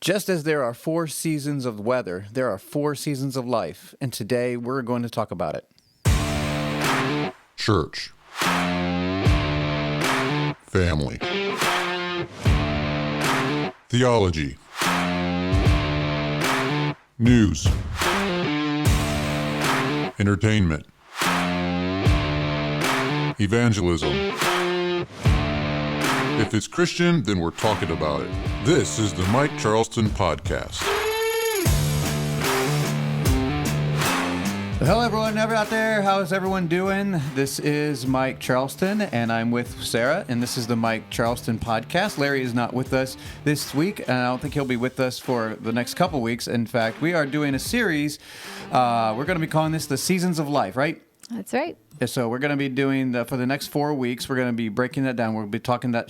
Just as there are 4 seasons of weather, there are 4 seasons of life, and today we're going to talk about it. Church. Family. Theology. News. Entertainment. Evangelism. If it's Christian, then we're talking about it. This is the Mike Charleston Podcast. Hello, everyone out there. How's everyone doing? This is Mike Charleston, and I'm with Sarah, and this is the Mike Charleston Podcast. Larry is not with us this week, and I don't think he'll be with us for the next couple weeks. In fact, we are doing a series. We're going to be calling this the Seasons of Life, right? That's right. So we're going to be doing, for the next 4 weeks, we're going to be breaking that down. We'll be talking about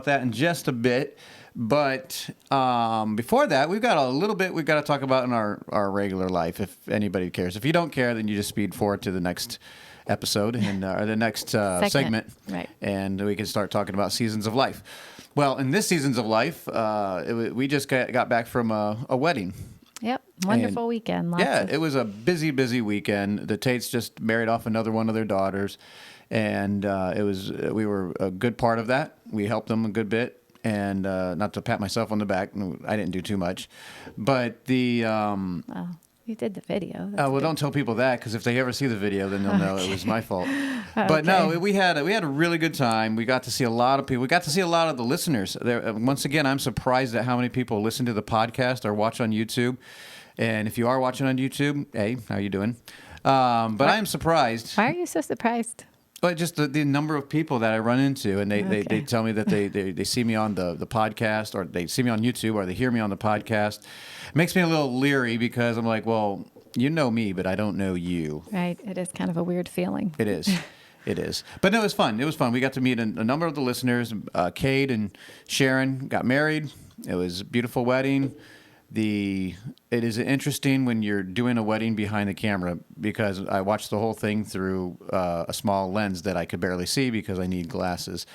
that in just a bit. But before that, we've got a little bit we've got to talk about in our regular life, if anybody cares. If you don't care, then you just speed forward to the next episode and or the next segment. Right. And we can start talking about Seasons of Life. Well, in this Seasons of Life, we just got back from a wedding. Yep. Wonderful weekend. It was a busy weekend. The Tates just married off another one of their daughters, and we were a good part of that. We helped them a good bit, and not to pat myself on the back, I didn't do too much, but the. Well, you did the video. Well, don't tell people that, because if they ever see the video, then they'll know it was my fault. Okay. But no, we had a really good time. We got to see a lot of people. We got to see a lot of the listeners. Once again, I'm surprised at how many people listen to the podcast or watch on YouTube. And if you are watching on YouTube, hey, how you doing? But I am surprised. Why are you so surprised? Well, just the number of people that I run into, and they tell me that they see me on the podcast, or they see me on YouTube, or they hear me on the podcast. It makes me a little leery, because I'm like, well, you know me, but I don't know you. Right. It is kind of a weird feeling. It is. It is. But no, it was fun. It was fun. We got to meet a number of the listeners. Cade and Sharon got married. It was a beautiful wedding. It is interesting when you're doing a wedding behind the camera, because I watched the whole thing through a small lens that I could barely see because I need glasses.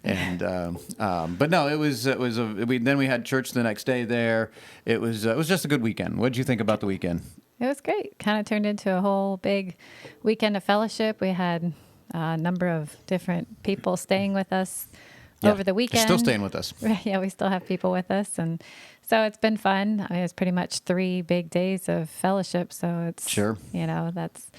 And but no, then we had church the next day there. It was just a good weekend. What did you think about the weekend? It was great. Kind of turned into a whole big weekend of fellowship. We had a number of different people staying with us over the weekend. Still staying with us. Yeah, we still have people with us, and so it's been fun. I mean, it's pretty much 3 big days of fellowship, so it's sure. That's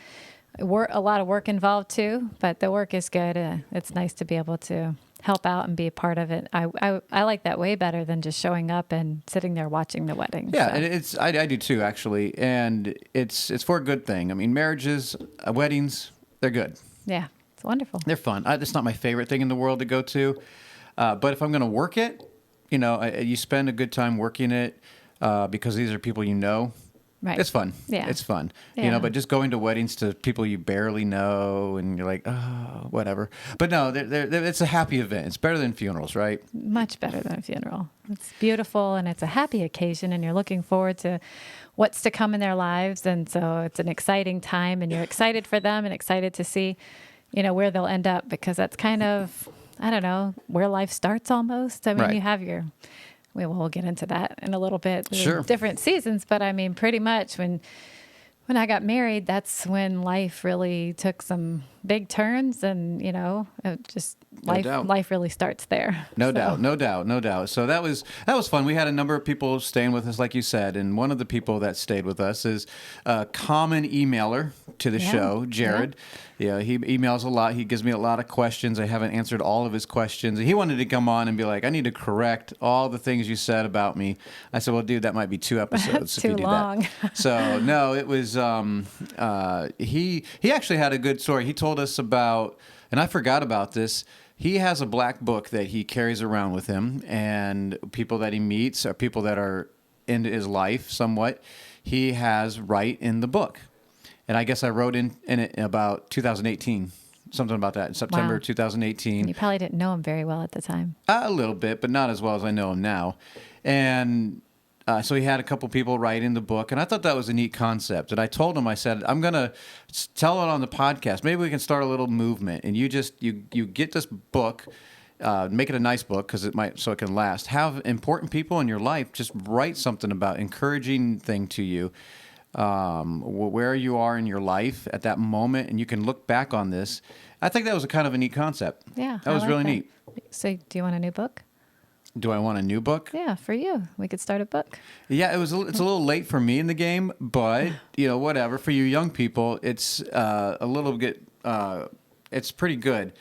a lot of work involved too, but the work is good. It's nice to be able to help out and be a part of it. I like that way better than just showing up and sitting there watching the wedding. Yeah, so. and I do too, actually, and it's for a good thing. I mean, marriages, weddings, they're good. Yeah, it's wonderful. They're fun. It's not my favorite thing in the world to go to, but if I'm going to work it, you spend a good time working it because these are people you know. Right. It's fun. Yeah. It's fun. Yeah. But just going to weddings to people you barely know, and you're like, oh, whatever. But no, it's a happy event. It's better than funerals, right? Much better than a funeral. It's beautiful, and it's a happy occasion, and you're looking forward to what's to come in their lives. And so it's an exciting time, and you're excited for them and excited to see, where they'll end up, because that's kind of, I don't know, where life starts almost. I mean, right. You have we'll get into that in a little bit. Sure. Different seasons, but I mean, pretty much when I got married, that's when life really took some big turns, and life really starts there. No doubt. So that was fun. We had a number of people staying with us, like you said, and one of the people that stayed with us is a common emailer to the show, Jared. Yeah, he emails a lot. He gives me a lot of questions. I haven't answered all of his questions. He wanted to come on and be like, I need to correct all the things you said about me. I said, well, dude, that might be 2 episodes if you do long. that. So no, it was he actually had a good story. He told us about, and I forgot about this, he has a black book that he carries around with him, and people that he meets are people that are into his life somewhat, he has write in the book. And I guess I wrote in it about 2018, something about that, in September 2018. And you probably didn't know him very well at the time. A little bit, but not as well as I know him now. And so he had a couple people write in the book, and I thought that was a neat concept. And I told him, I said, I'm going to tell it on the podcast. Maybe we can start a little movement. And you get this book make it a nice book because so it can last. Have important people in your life just write something about encouraging thing to you, where you are in your life at that moment, and you can look back on this. I think that was a kind of a neat concept. Yeah. That was really neat. So do you want a new book? Do I want a new book? Yeah, for you. We could start a book. Yeah, it's a little late for me in the game, but whatever. For you young people, it's a little bit. It's pretty good.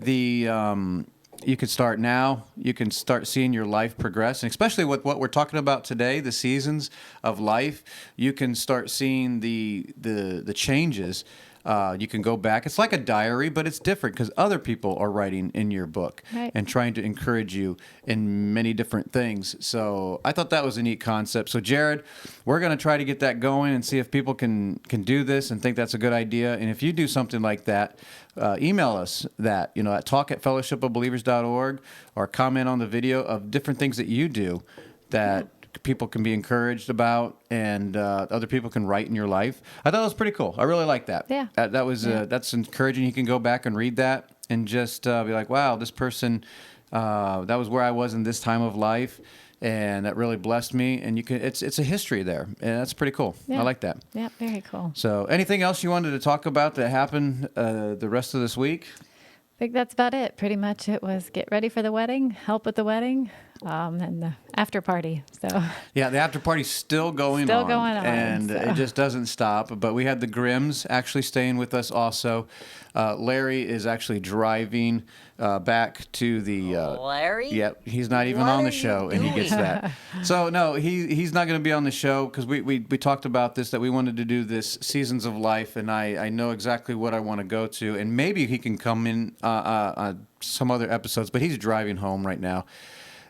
You can start now. You can start seeing your life progress, and especially with what we're talking about today, the seasons of life. You can start seeing the changes. You can go back. It's like a diary, but it's different because other people are writing in your book and trying to encourage you in many different things. So I thought that was a neat concept. So Jared, we're going to try to get that going and see if people can do this and think that's a good idea. And if you do something like that, email us that, at talk@fellowshipofbelievers.org, or comment on the video of different things that you do that people can be encouraged about, and other people can write in your life. I thought it was pretty cool. I really like that. Yeah. That's encouraging. You can go back and read that and just be like, wow, this person, that was where I was in this time of life, and that really blessed me. And it's a history there, and that's pretty cool. Yeah. I like that. Yeah, very cool. So anything else you wanted to talk about that happened the rest of this week? I think that's about it. Pretty much it was get ready for the wedding, help with the wedding, and the after party. So yeah, the after party's still going on. And it just doesn't stop. But we had the Grimms actually staying with us also. Larry is actually driving back to the... Larry? Yep, he's not even on the show, and he gets that. So, no, he's not going to be on the show because we talked about this, that we wanted to do this Seasons of Life, and I know exactly what I want to go to. And maybe he can come in on some other episodes, but he's driving home right now.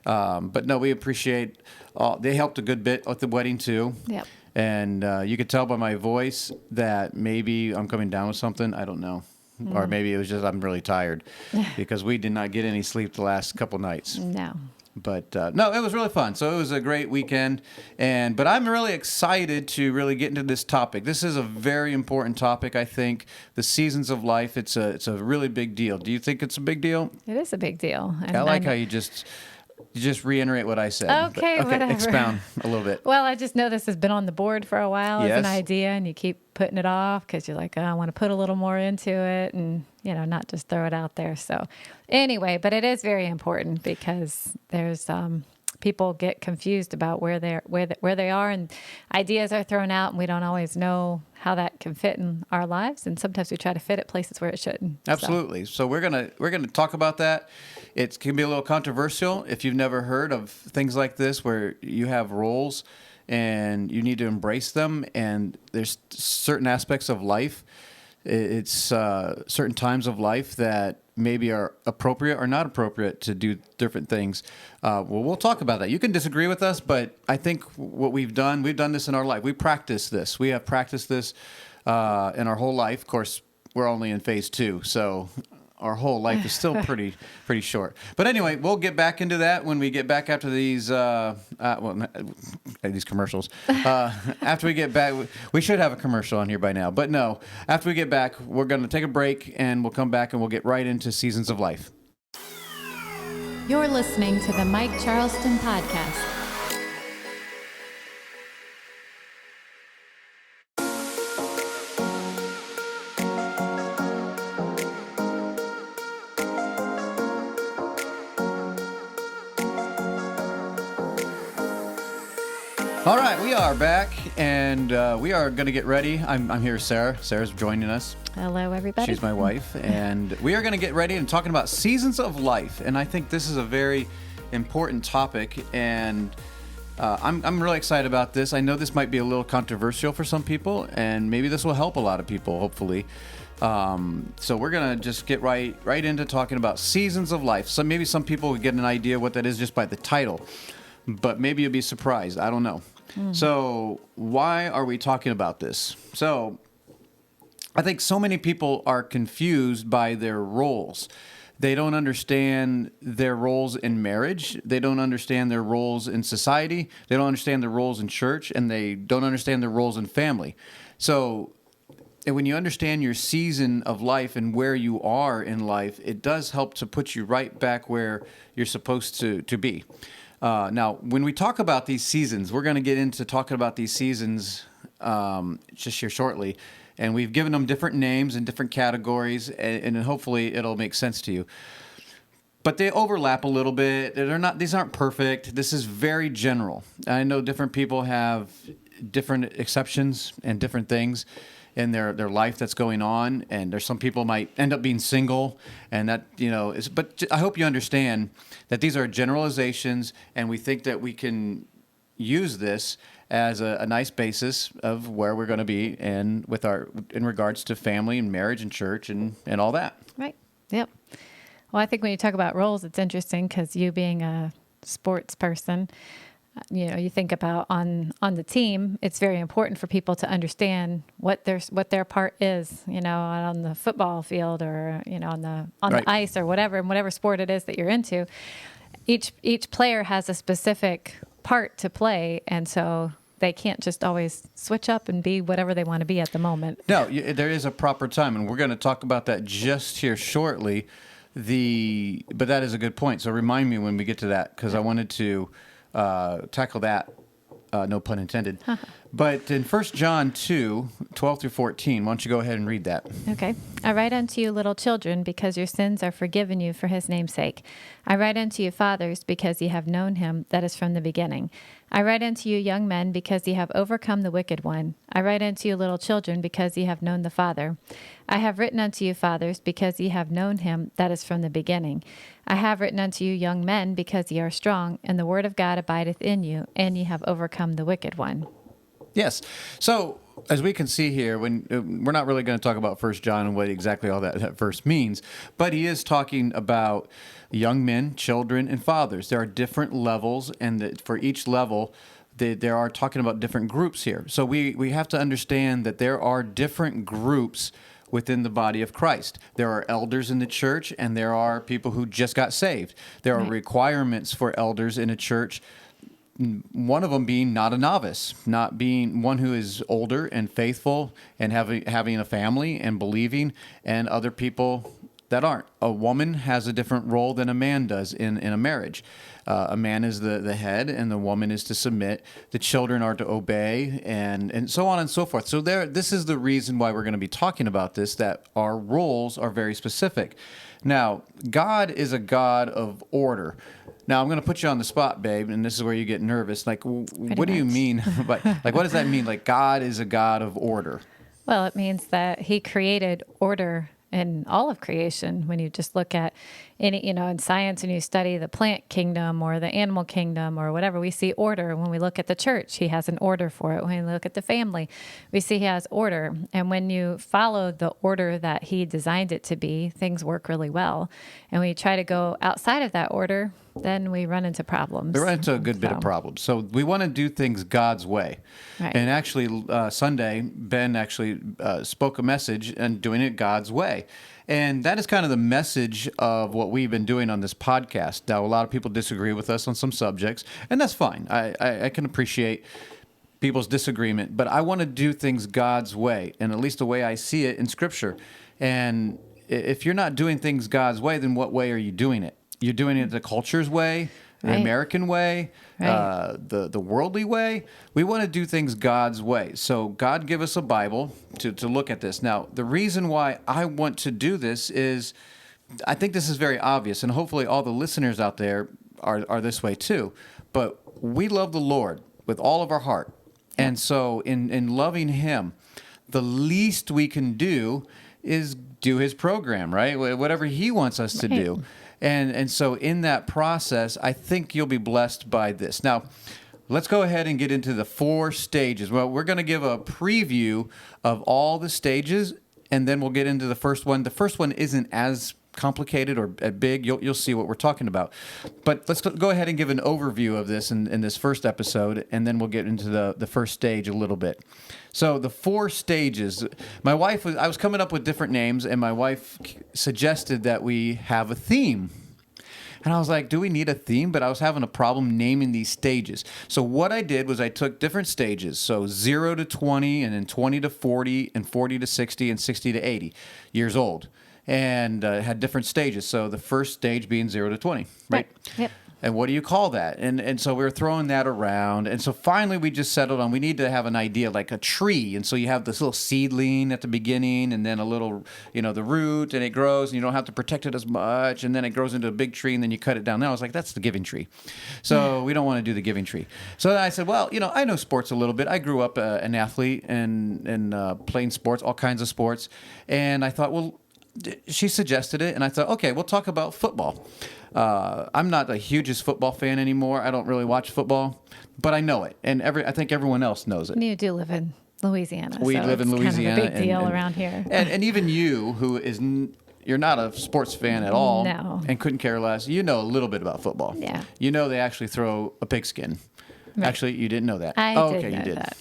But no, we appreciate. They helped a good bit at the wedding too. Yep. And you could tell by my voice that maybe I'm coming down with something. I don't know, or maybe it was just I'm really tired because we did not get any sleep the last couple nights. No. But no, it was really fun. So it was a great weekend, but I'm really excited to really get into this topic. This is a very important topic, I think. The seasons of life. It's a really big deal. Do you think it's a big deal? It is a big deal. And I like how you just reiterate what I said. Okay, whatever. Expound a little bit. Well, I just know this has been on the board for a while as an idea, and you keep putting it off because you're like, oh, I want to put a little more into it and, not just throw it out there. So anyway, but it is very important because there's people get confused about where they are, and ideas are thrown out, and we don't always know how that can fit in our lives, and sometimes we try to fit it places where it shouldn't. Absolutely. So we're gonna talk about that. It can be a little controversial if you've never heard of things like this, where you have roles and you need to embrace them, and there's certain aspects of life. It's certain times of life that maybe are appropriate or not appropriate to do different things. We'll talk about that. You can disagree with us, but I think what we've done this in our life. We practice this. We have practiced this in our whole life. Of course, we're only in phase 2, so our whole life is still pretty short. But anyway, we'll get back into that when we get back after these these commercials. After we get back, we should have a commercial on here by now. But no, after we get back, we're going to take a break, and we'll come back and we'll get right into Seasons of Life. You're listening to the Mike Charleston Podcast. All right, we are back, and we are going to get ready. I'm here, Sarah. Sarah's joining us. Hello, everybody. She's my wife, and we are going to get ready and talking about seasons of life. And I think this is a very important topic, and I'm really excited about this. I know this might be a little controversial for some people, and maybe this will help a lot of people, hopefully. So we're going to just get right into talking about seasons of life. So maybe some people would get an idea what that is just by the title, but maybe you'll be surprised. I don't know. So why are we talking about this? So I think so many people are confused by their roles. They don't understand their roles in marriage. They don't understand their roles in society. They don't understand their roles in church, and they don't understand their roles in family. So when you understand your season of life and where you are in life, it does help to put you right back where you're supposed to be. Now, when we talk about these seasons, we're going to get into talking about these seasons just here shortly. And we've given them different names and different categories, and hopefully it'll make sense to you. But they overlap a little bit. These aren't perfect. This is very general. I know different people have different exceptions and different things in their life that's going on, and there's some people might end up being single, and that is. But I hope you understand that these are generalizations, and we think that we can use this as a nice basis of where we're going to be, and in regards to family and marriage and church and all that. Right. Yep. Well, I think when you talk about roles, it's interesting because you being a sports person, you think about on the team, it's very important for people to understand what their part is, on the football field or, on the ice or whatever, and whatever sport it is that you're into. Each player has a specific part to play, and so they can't just always switch up and be whatever they want to be at the moment. No, there is a proper time, and we're going to talk about that just here shortly. But that is a good point. So remind me when we get to that, because I wanted to tackle that, no pun intended. But in 1 John 2, 12 through 14, why don't you go ahead and read that? Okay. I write unto you, little children, because your sins are forgiven you for his name's sake. I write unto you, fathers, because ye have known him that is from the beginning. I write unto you, young men, because ye have overcome the wicked one. I write unto you, little children, because ye have known the Father. I have written unto you, fathers, because ye have known him that is from the beginning. I have written unto you, young men, because ye are strong, and the word of God abideth in you, and ye have overcome the wicked one. Yes. So as we can see here, when we're not really going to talk about 1 John and what exactly all that verse means, but he is talking about young men, children, and fathers. There are different levels, and for each level, there are talking about different groups here. So we have to understand that there are different groups within the body of Christ. There are elders in the church, and there are people who just got saved. There are requirements for elders in a church. One of them being not a novice, not being one who is older and faithful and having a family and believing, and other people that aren't. A woman has a different role than a man does in a marriage. A man is the head, and the woman is to submit. The children are to obey, and so on and so forth. So this is the reason why we're going to be talking about this, that our roles are very specific. Now, God is a God of order. Now, I'm going to put you on the spot, babe, and this is where you get nervous. Like, what do you mean? What does that mean? Like, God is a God of order. Well, it means that he created order in all of creation. When you just look at in science, and you study the plant kingdom or the animal kingdom or whatever, we see order. When we look at the church, he has an order for it. When we look at the family, we see he has order. And when you follow the order that he designed it to be, things work really well. And when you try to go outside of that order, then we run into problems. We run into a good bit of problems. So we want to do things God's way. Right. And actually, Sunday, Ben actually spoke a message and doing it God's way. And that is kind of the message of what we've been doing on this podcast. Now, a lot of people disagree with us on some subjects, and that's fine. I can appreciate people's disagreement, but I want to do things God's way, and at least the way I see it in Scripture. And if you're not doing things God's way, then what way are you doing it? You're doing it the culture's way, the American way, the worldly way. We want to do things God's way. So God give us a Bible to look at this. Now, the reason why I want to do this is I think this is very obvious, and hopefully all the listeners out there are this way too. But we love the Lord with all of our heart. And so in loving him, the least we can do is do his program, right? Whatever he wants us to do. And so in that process, I think you'll be blessed by this. Now, let's go ahead and get into the 4 stages. Well, we're going to give a preview of all the stages, and then we'll get into the first one. The first one isn't as complicated or big. You'll see what we're talking about. But let's go ahead and give an overview of this in this first episode, and then we'll get into the first stage a little bit. So the 4 stages. I was coming up with different names, and my wife suggested that we have a theme. And I was like, do we need a theme? But I was having a problem naming these stages. So what I did was I took different stages. So 0 to 20, and then 20 to 40, and 40 to 60, and 60 to 80 years old. And had different stages. So the first stage being 0 to 20, right? Yep. And what do you call that? And so we were throwing that around. And so finally we just settled on we need to have an idea like a tree. And so you have this little seedling at the beginning and then a little, the root, and it grows and you don't have to protect it as much. And then it grows into a big tree and then you cut it down. Now I was like, that's the giving tree. So we don't want to do the giving tree. So then I said, well, I know sports a little bit. I grew up an athlete and playing sports, all kinds of sports. And I thought, well, she suggested it, and I thought, okay, we'll talk about football. I'm not the hugest football fan anymore. I don't really watch football, but I know it, and I think everyone else knows it. You do live in Louisiana. We live in Louisiana. Kind of a big deal around here. And even you, who you're not a sports fan at all, No. and couldn't care less. You know a little bit about football. Yeah. You know they actually throw a pigskin. Right. Actually, you didn't know that. I okay, did know you did. that.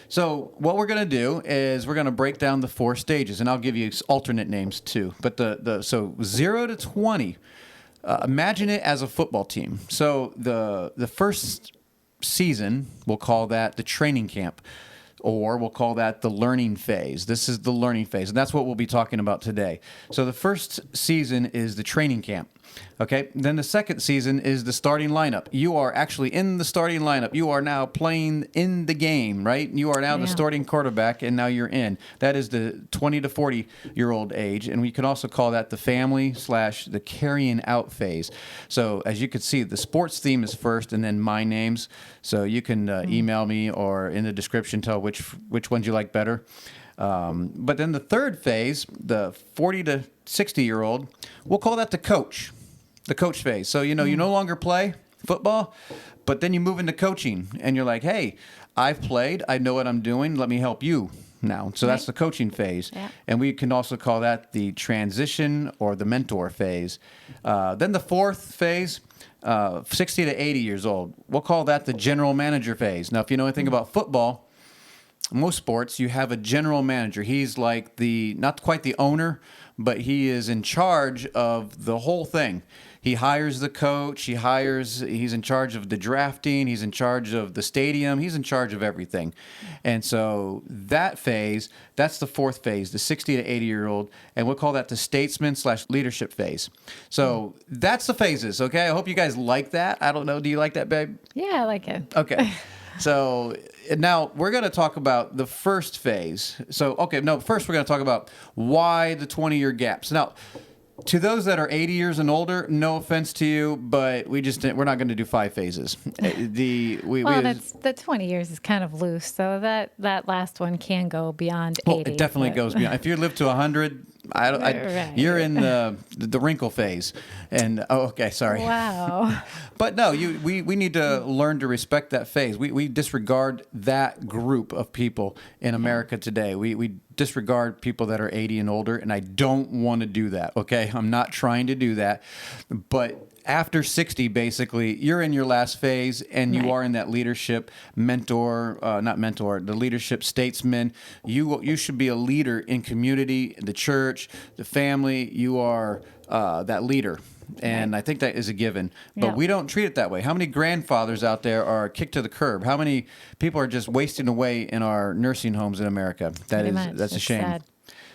So what we're going to do is we're going to break down the 4 stages, and I'll give you alternate names too. But so 0 to 20, imagine it as a football team. So the first season, we'll call that the training camp, or we'll call that the learning phase. This is the learning phase, and that's what we'll be talking about today. So the first season is the training camp. Okay, then the second season is the starting lineup. You are actually in the starting lineup. You are now playing in the game, right? You are now the starting quarterback, and now you're in. That is the 20 to 40-year-old age, and we can also call that the family / the carrying out phase. So as you can see, the sports theme is first, and then my names. So you can email me or in the description tell which ones you like better. But then the third phase, the 40 to 60-year-old, we'll call that the coach phase. So, you no longer play football, but then you move into coaching and you're like, hey, I've played. I know what I'm doing. Let me help you now. So that's the coaching phase. Yeah. And we can also call that the transition or the mentor phase. Then the fourth phase, 60 to 80 years old, we'll call that the general manager phase. Now, if you know anything about football, most sports, you have a general manager. He's like not quite the owner, but he is in charge of the whole thing. He hires the coach. He's in charge of the drafting. He's in charge of the stadium. He's in charge of everything. And so that phase, that's the fourth phase, the 60 to 80-year-old, and we'll call that the statesman / leadership phase. So that's the phases, okay? I hope you guys like that. I don't know. Do you like that, babe? Yeah, I like it. Okay. So now we're going to talk about the first phase. First we're going to talk about why the 20-year gaps. Now, to those that are 80 years and older, no offense to you, but we're not going to do 5 phases. The 20 years is kind of loose, so that last one can go beyond 80. It definitely goes beyond. If you live to 100, Right. You're in the wrinkle phase. And okay, sorry. Wow. But no, we need to learn to respect that phase. We disregard that group of people in America today. We disregard people that are 80 and older, and I don't want to do that. Okay, I'm not trying to do that, but after 60, basically, you're in your last phase, and you are in that leadership the leadership statesman. You should be a leader in community, the church, the family. You are that leader. And I think that is a given. But we don't treat it that way. How many grandfathers out there are kicked to the curb? How many people are just wasting away in our nursing homes in America? That's a shame. Sad.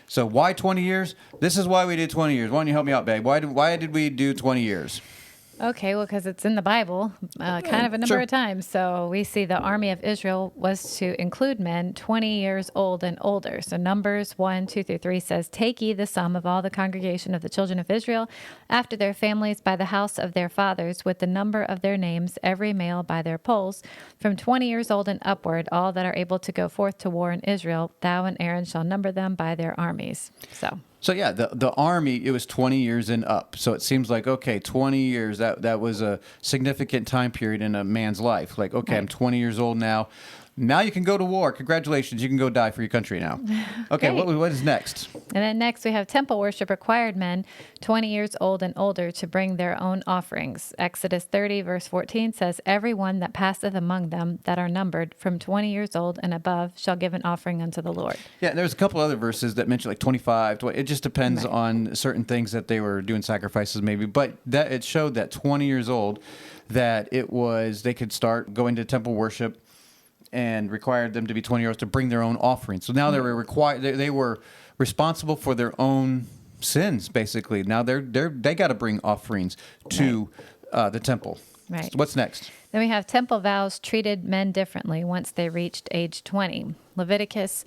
So why 20 years? This is why we did 20 years. Why don't you help me out, babe? Why did we do 20 years? Okay, well, because it's in the Bible, kind of a number of times. So we see the army of Israel was to include men 20 years old and older. So Numbers 1:2-3 says, "Take ye the sum of all the congregation of the children of Israel, after their families by the house of their fathers, with the number of their names, every male by their polls, from 20 years old and upward, all that are able to go forth to war in Israel. Thou and Aaron shall number them by their armies." So yeah, the army, it was 20 years and up. So it seems like, okay, 20 years, that was a significant time period in a man's life. Like, okay, I'm 20 years old now. Now you can go to war. Congratulations. You can go die for your country now. Okay, Great. what is next? And then next we have temple worship required men 20 years old and older to bring their own offerings. Exodus 30 verse 14 says, everyone that passeth among them that are numbered from 20 years old and above shall give an offering unto the Lord. Yeah, there's a couple other verses that mention like 25. It just depends on certain things that they were doing sacrifices maybe. But that it showed that 20 years old, that they could start going to temple worship, and required them to be 20 years old to bring their own offerings. So now they were required. They were responsible for their own sins, basically. Now they got to bring offerings to the temple. Right. So what's next? Then we have temple vows treated men differently once they reached age 20. Leviticus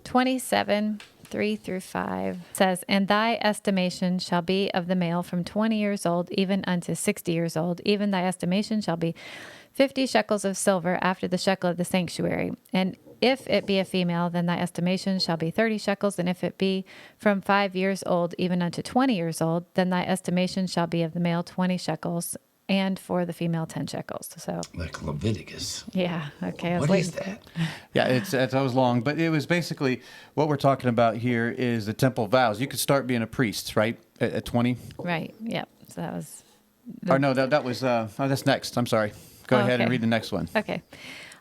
27, 3 through 5 says, and thy estimation shall be of the male from 20 years old even unto 60 years old. Even thy estimation shall be 50 shekels of silver after the shekel of the sanctuary. And if it be a female, then thy estimation shall be 30 shekels. And if it be from 5 years old even unto 20 years old, then thy estimation shall be of the male 20 shekels, and for the female 10 shekels. So Like Leviticus. yeah, okay. What is that? Yeah, that was long, but it was basically what we're talking about here is the temple vows. You could start being a priest, right, at 20? Right, yep. So that was... Or no, that was, that's next. I'm sorry. Go ahead and okay. read the next one. Okay.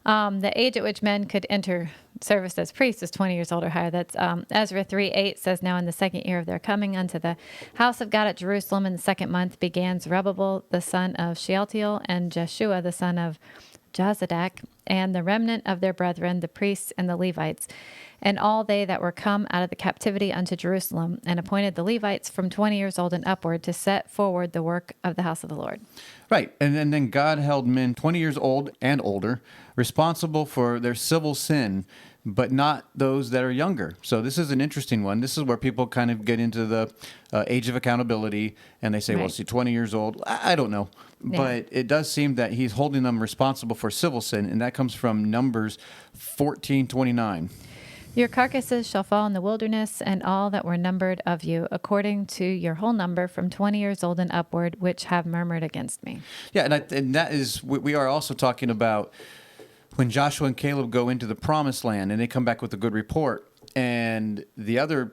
The age at which men could enter service as priests is 20 years old or higher. That's Ezra 3:8 says, now in the second year of their coming unto the house of God at Jerusalem in the second month began Zerubbabel the son of Shealtiel and Jeshua the son of Jozadak, and the remnant of their brethren, the priests and the Levites, and all they that were come out of the captivity unto Jerusalem, and appointed the Levites from 20 years old and upward to set forward the work of the house of the Lord. Right. And then God held men 20 years old and older responsible for their civil sin, but not those that are younger. So this is an interesting one. This is where people kind of get into the age of accountability, and they say, well, Right. see, 20 years old, I don't know. Yeah. But it does seem that he's holding them responsible for civil sin, and that comes from Numbers 14:29. Your carcasses shall fall in the wilderness, and all that were numbered of you, according to your whole number, from 20 years old and upward, which have murmured against me. Yeah, and that is, we are also talking about when Joshua and Caleb go into the promised land, and they come back with a good report. And the other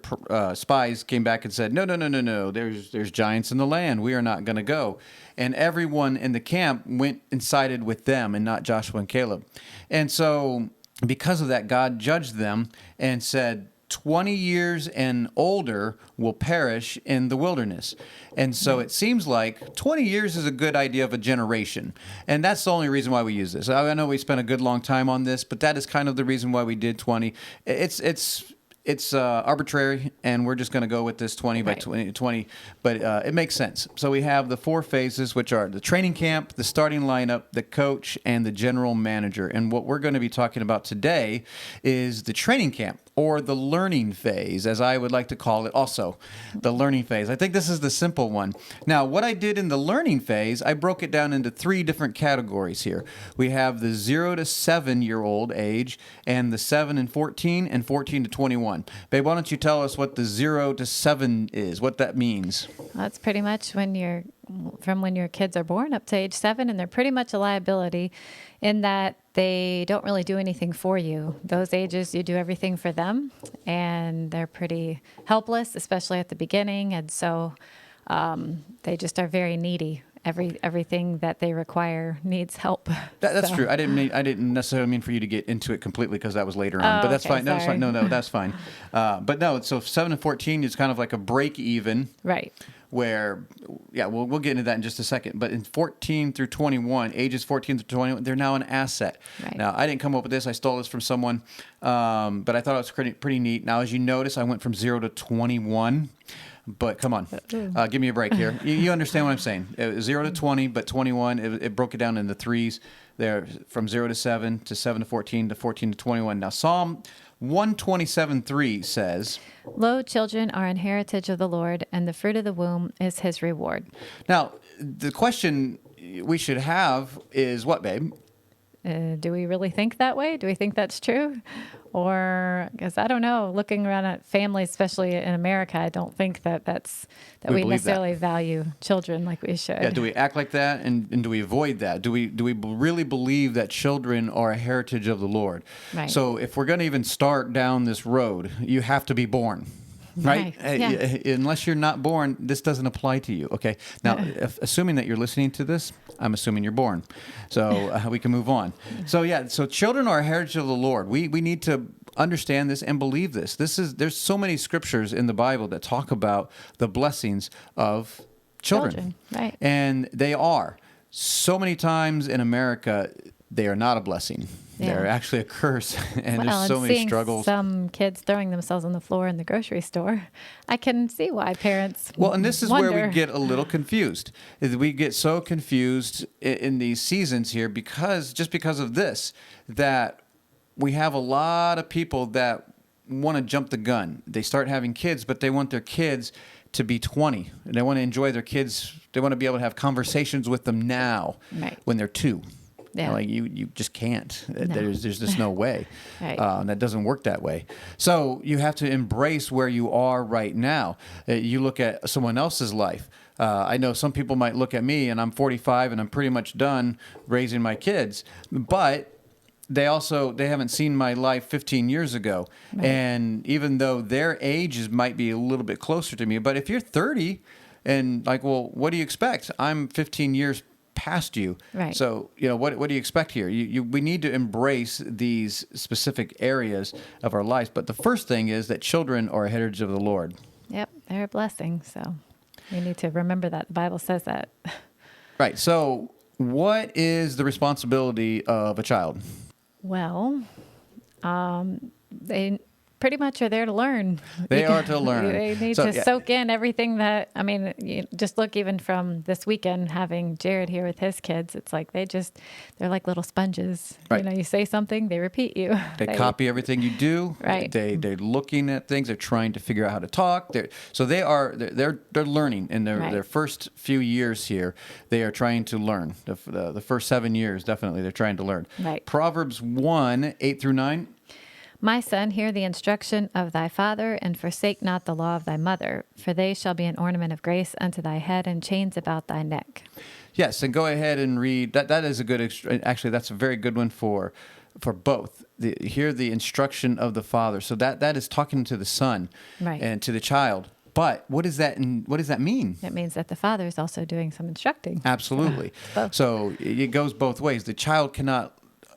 spies came back and said, no, there's giants in the land. We are not going to go. And everyone in the camp went and sided with them and not Joshua and Caleb. And so because of that, God judged them and said, 20 years and older will perish in the wilderness. And so it seems like 20 years is a good idea of a generation. And that's the only reason why we use this. I know we spent a good long time on this, but that is kind of the reason why we did 20. It's arbitrary, and we're just going to go with this 20 by 20, but it makes sense. So we have the four phases, which are the training camp, the starting lineup, the coach, and the general manager. And what we're going to be talking about today is the training camp, or the learning phase, as I would like to call it also, the learning phase. I think this is the simple one. Now, what I did in the learning phase, I broke it down into three different categories here. We have the 0 to 7-year-old age, and the 7 and 14, and 14 to 21. Babe, why don't you tell us what the 0 to 7 is, what that means? That's pretty much when your kids are born up to age 7, and they're pretty much a liability in that they don't really do anything for you. Those ages, you do everything for them, and they're pretty helpless, especially at the beginning, and so they just are very needy. Everything that they require needs help. That's So. true. I didn't necessarily mean for you to get into it completely because that was later on. But that's okay, fine. No, that's sorry. fine. No, that's fine. But no, so 7 and 14 is kind of like a break even. Right. Where, yeah, we'll get into that in just a second. But in 14 through 21, ages 14 through 21, they're now an asset. Right. Now, I didn't come up with this. I stole this from someone, but I thought it was pretty neat. Now, as you notice, I went from 0 to 21. But come on, give me a break here. You understand what I'm saying? It was 0 to 20, but 21, it broke it down into threes there, from 0 to 7 to 7 to 14 to 14 to 21. Now, Psalm 127:3 says, Lo, children are an heritage of the Lord, and the fruit of the womb is his reward. Now, the question we should have is what, babe? Do we really think that way? Do we think that's true? Or, because I don't know, looking around at families, especially in America, I don't think that we believe necessarily value children like we should. Yeah, do we act like that, and do we avoid that? Do we really believe that children are a heritage of the Lord? Right. So if we're going to even start down this road, you have to be born. Right? Yeah. Unless you're not born, this doesn't apply to you. Okay. Now, assuming that you're listening to this, I'm assuming you're born. So we can move on. So so children are a heritage of the Lord. We need to understand this and believe this. There's so many scriptures in the Bible that talk about the blessings of children. Right. And they are. So many times in America, they are not a blessing. Yeah. They're actually a curse, and there's so many seeing struggles. Some kids throwing themselves on the floor in the grocery store, I can see why parents. Well, and this is wonder. where we get a little confused. We get so confused in these seasons here because of this, that we have a lot of people that want to jump the gun. They start having kids, but they want their kids to be 20. They want to enjoy their kids. They want to be able to have conversations with them now when they're 2. Yeah. Like you just can't. No. There's just no way. Right. That doesn't work that way. So you have to embrace where you are right now. You look at someone else's life. I know some people might look at me, and I'm 45, and I'm pretty much done raising my kids. But they haven't seen my life 15 years ago. Right. And even though their ages might be a little bit closer to me, but if you're 30 and like, well, what do you expect? I'm 15 years past you. Right. So, what do you expect here? We need to embrace these specific areas of our lives. But the first thing is that children are a heritage of the Lord. Yep, they're a blessing. So we need to remember that. The Bible says that. Right. So what is the responsibility of a child? Well, they pretty much are there to learn. They are to learn. They need to soak in everything that, you just look even from this weekend, having Jared here with his kids, it's like they're like little sponges. Right. You say something, they repeat you. They copy everything you do. Right. They're looking at things. They're trying to figure out how to talk. They're learning in their first few years here. They are trying to learn. The first 7 years, definitely, they're trying to learn. Right. Proverbs 1:8-9. My son, hear the instruction of thy father, and forsake not the law of thy mother, for they shall be an ornament of grace unto thy head, and chains about thy neck. Yes, and go ahead and read. That is a good. Actually, that's a very good one for both. Hear the instruction of the father. So that is talking to the son and to the child. But what does that mean? It means that the father is also doing some instructing. Absolutely. So it goes both ways. The child cannot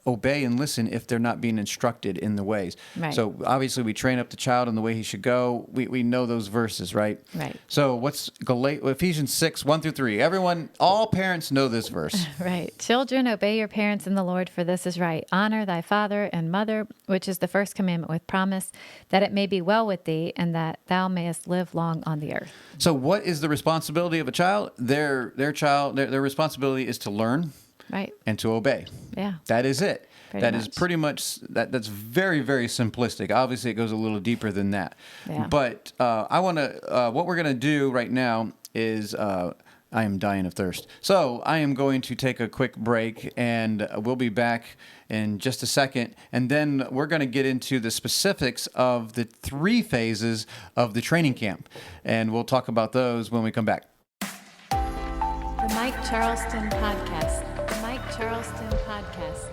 obey and listen if they're not being instructed in the ways. Right. So obviously we train up the child in the way he should go. We know those verses, right? Right. So what's Ephesians 6:1-3? Everyone, all parents know this verse. Right. Children, obey your parents in the Lord, for this is right. Honor thy father and mother, which is the first commandment with promise, that it may be well with thee, and that thou mayest live long on the earth. So what is the responsibility of a child? Their responsibility is to learn. Right. And to obey. Yeah. That is it. Pretty much. Is pretty much that's very, very simplistic. Obviously, it goes a little deeper than that. Yeah. But what we're going to do right now is I am dying of thirst. So I am going to take a quick break, and we'll be back in just a second. And then we're going to get into the specifics of the 3 phases of the training camp. And we'll talk about those when we come back. The Mike Charleston Podcast. The Mike Charleston Podcast.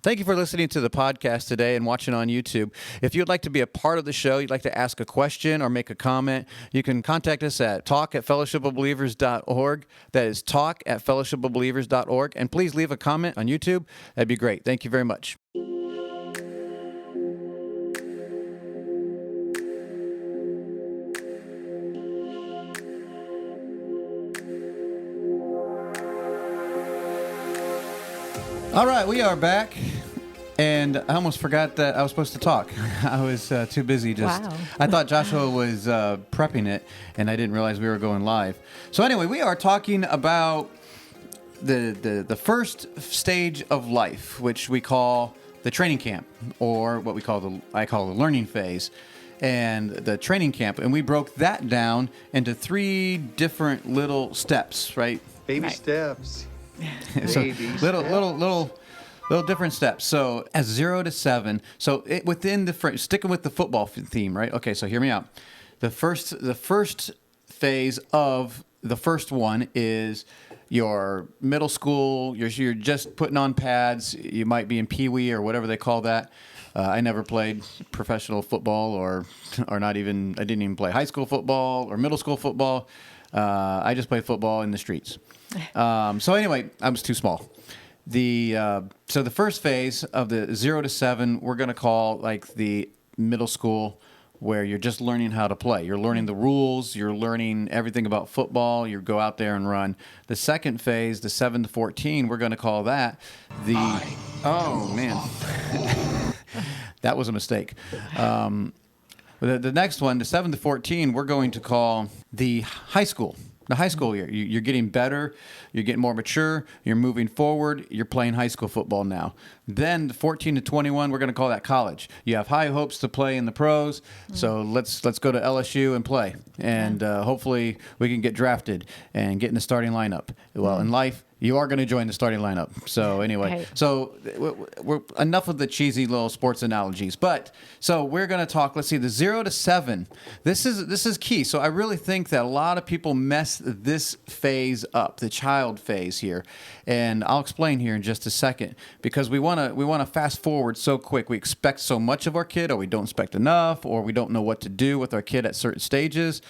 Thank you for listening to the podcast today and watching on YouTube. If you'd like to be a part of the show, you'd like to ask a question or make a comment, you can contact us at talk@fellowshipofbelievers.org. That is talk@fellowshipofbelievers.org. And please leave a comment on YouTube. That'd be great. Thank you very much. All right, we are back, and I almost forgot that I was supposed to talk. I was too busy Wow. I thought Joshua was prepping it, and I didn't realize we were going live. So anyway, we are talking about the first stage of life, which we call the training camp, or what I call the learning phase, and the training camp. And we broke that down into 3 different little steps, right? Baby Right. steps. So Baby little different steps. So as 0 to 7. So within sticking with the football theme, right? Okay, so hear me out. The first phase of the first one is your middle school. You're just putting on pads. You might be in Pee Wee or whatever they call that. I never played professional football or not even. I didn't even play high school football or middle school football. I just played football in the streets. So anyway, I was too small. So the first phase of the 0 to 7, we're going to call like the middle school, where you're just learning how to play. You're learning the rules. You're learning everything about football. You go out there and run. The second phase, the 7 to 14, we're going to call that oh man, that was a mistake. The next one, the 7 to 14, we're going to call the high school. The high school year. You're getting better. You're getting more mature. You're moving forward. You're playing high school football now. Then the 14 to 21, we're going to call that college. You have high hopes to play in the pros. So let's go to LSU and play. And hopefully we can get drafted and get in the starting lineup. Well, in life, you are going to join the starting lineup. So anyway, Right. So we're enough of the cheesy little sports analogies. But so we're going to talk. Let's see, the 0 to 7. This is key. So I really think that a lot of people mess this phase up, the child phase here, and I'll explain here in just a second, because we want to fast forward so quick. We expect so much of our kid, or we don't expect enough, or we don't know what to do with our kid at certain stages.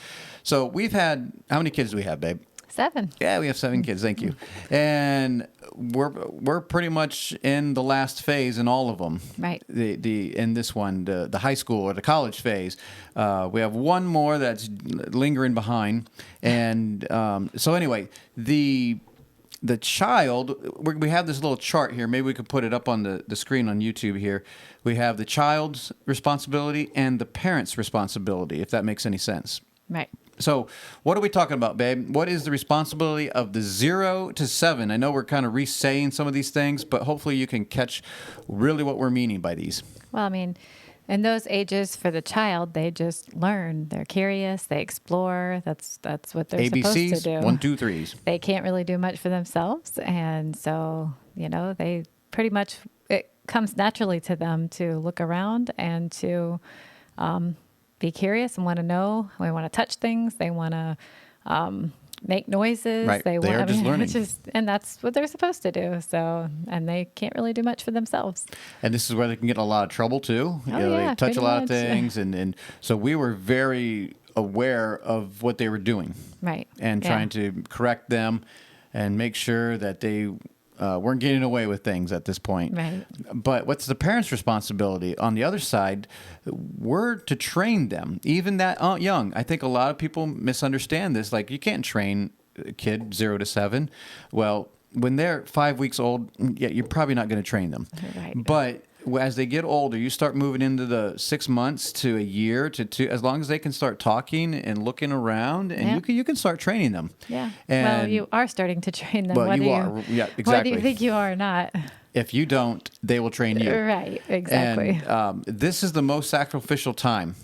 So we've had, how many kids do we have, babe? 7. Yeah, we have 7 kids. Thank you. And we're pretty much in the last phase in all of them. Right. In this one, the high school or the college phase, we have one more that's lingering behind. And so anyway, the child, we have this little chart here. Maybe we could put it up on the screen on YouTube here. We have the child's responsibility and the parent's responsibility, if that makes any sense. Right. So what are we talking about, babe? What is the responsibility of the 0 to 7? I know we're kind of re-saying some of these things, but hopefully you can catch really what we're meaning by these. Well, I mean, in those ages for the child, they just learn. They're curious. They explore. That's what they're ABCs, supposed to do. 1, 2, 3s. They can't really do much for themselves, and so they pretty much, it comes naturally to them to look around and to be curious and want to know. They want to touch things. They want to make noises. Right. They are just learning. And that's what they're supposed to do. So, and they can't really do much for themselves. And this is where they can get in a lot of trouble too. Yeah, they touch a pretty lot of much. things, and so we were very aware of what they were doing. Right. And Yeah. trying to correct them and make sure that they weren't getting away with things at this point. Right. But what's the parents' responsibility? On the other side, we're to train them, even that young. I think a lot of people misunderstand this. Like, you can't train a kid 0 to 7. Well, when they're 5 weeks old, yeah, you're probably not going to train them. Right. But as they get older, you start moving into the 6 months to a year to 2, as long as they can start talking and looking around, and you can start training them. Yeah. And, well, you are starting to train them. Well, whether you are. Yeah, Whether exactly. you think you are or not. If you don't, they will train you. Right. Exactly. And this is the most sacrificial time.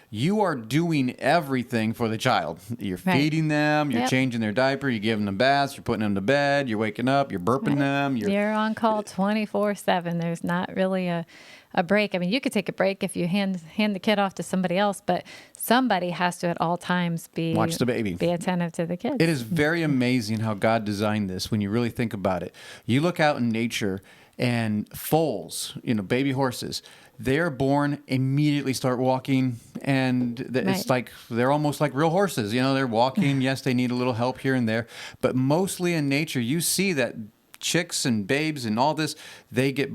You are doing everything for the child. You're Right. feeding them. You're Yep. changing their diaper. You're giving them baths. You're putting them to bed. You're waking up. You're burping them. You're on call 24/7. There's not really a break. I mean, you could take a break if you hand the kid off to somebody else, but somebody has to at all times Watch the baby. be attentive to the kids. It is very amazing how God designed this when you really think about it. You look out in nature and foals, baby horses, they're born, immediately start walking, and it's Right. like they're almost like real horses. They're walking. Yes, they need a little help here and there, but mostly in nature, you see that chicks and babes and all this, they get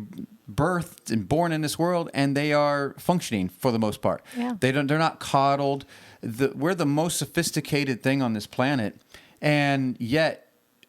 birthed and born in this world, and they are functioning for the most part. Yeah. They're not coddled. We're the most sophisticated thing on this planet, and yet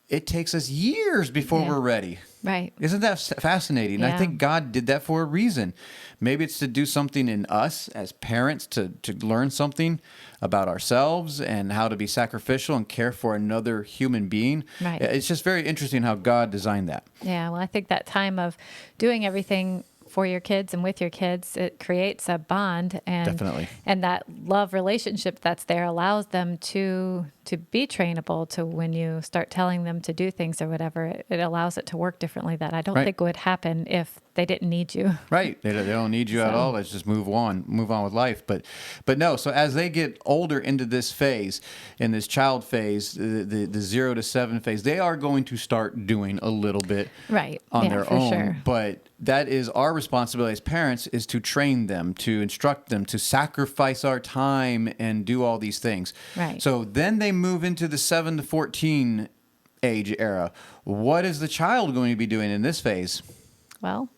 it takes us years before Yeah. we're ready. Right. Isn't that fascinating? And I Yeah. think God did that for a reason. Maybe it's to do something in us as parents, to learn something about ourselves and how to be sacrificial and care for another human being. Right. It's just very interesting how God designed that. Yeah, well, I think that time of doing everything for your kids and with your kids, it creates a bond, and Definitely. and that love relationship that's there allows them to to be trainable to when you start telling them to do things or whatever, it allows it to work differently that I don't Right. think would happen if they didn't need you. Right. They don't need you at So- all. Let's just move on with life. But no, so as they get older into this phase, in this child phase, the 0 to 7 phase, they are going to start doing a little bit Right. on Yeah, their for own. sure. But that is our responsibility as parents, is to train them, to instruct them, to sacrifice our time and do all these things. Right. So then they move into the 7 to 14 age era. What is the child going to be doing in this phase? Well,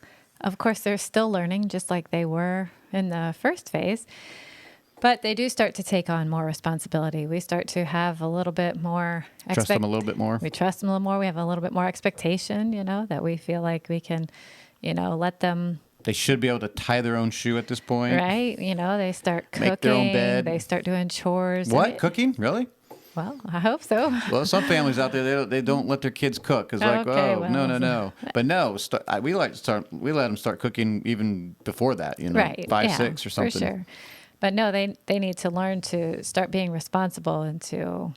of course, they're still learning just like they were in the first phase, but they do start to take on more responsibility. We start to have a little bit more Trust them a little bit more. We trust them a little more. We have a little bit more expectation, that we feel like we can, let them. They should be able to tie their own shoe at this point. Right. They start cooking. Make their own bed. They start doing chores. What? Cooking? Really? Well, I hope so. Well, some families out there, they don't let their kids cook. It's like, Okay, oh, well, no. But no, we let them start cooking even before that, Right. 5, yeah, 6 or something. For sure. But no, they need to learn to start being responsible and to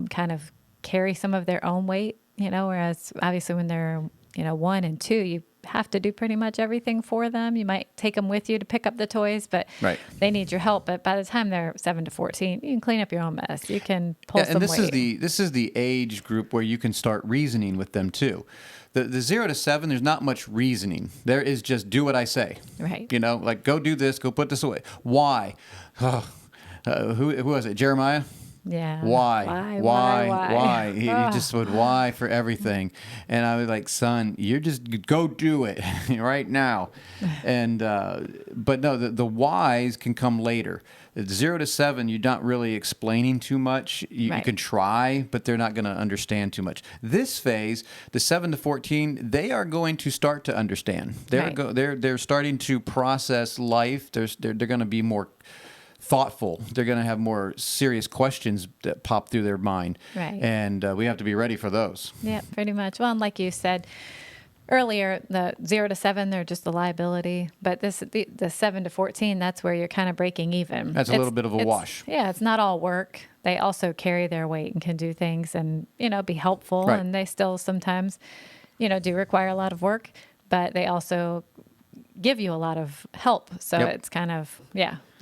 kind of carry some of their own weight, whereas obviously when they're, 1 and 2, you have to do pretty much everything for them. You might take them with you to pick up the toys, but Right. they need your help. But by the time they're 7 to 14, you can clean up your own mess. You can pull some And this weight. is the age group where you can start reasoning with them too. The 0 to 7, there's not much reasoning. There is just do what I say. Right. Like go do this, go put this away. Why? Who was it? Jeremiah? Yeah. Why? He just would why for everything. And I was like, son, you're just go do it right now. And, but no, the whys can come later. At 0 to 7, you're not really explaining too much. You Right. can try, but they're not going to understand too much. This phase, the 7 to 14, they are going to start to understand. Right. They're starting to process life. They're going to be more thoughtful. They're going to have more serious questions that pop through their mind. Right. And we have to be ready for those. Yeah, pretty much. Well, and like you said earlier, the 0 to 7, they're just a liability. But the 7 to 14, that's where you're kind of breaking even. That's a little bit of a wash. Yeah, it's not all work. They also carry their weight and can do things and, be helpful. Right. And they still sometimes, do require a lot of work, but they also give you a lot of help. So Yep. it's kind of,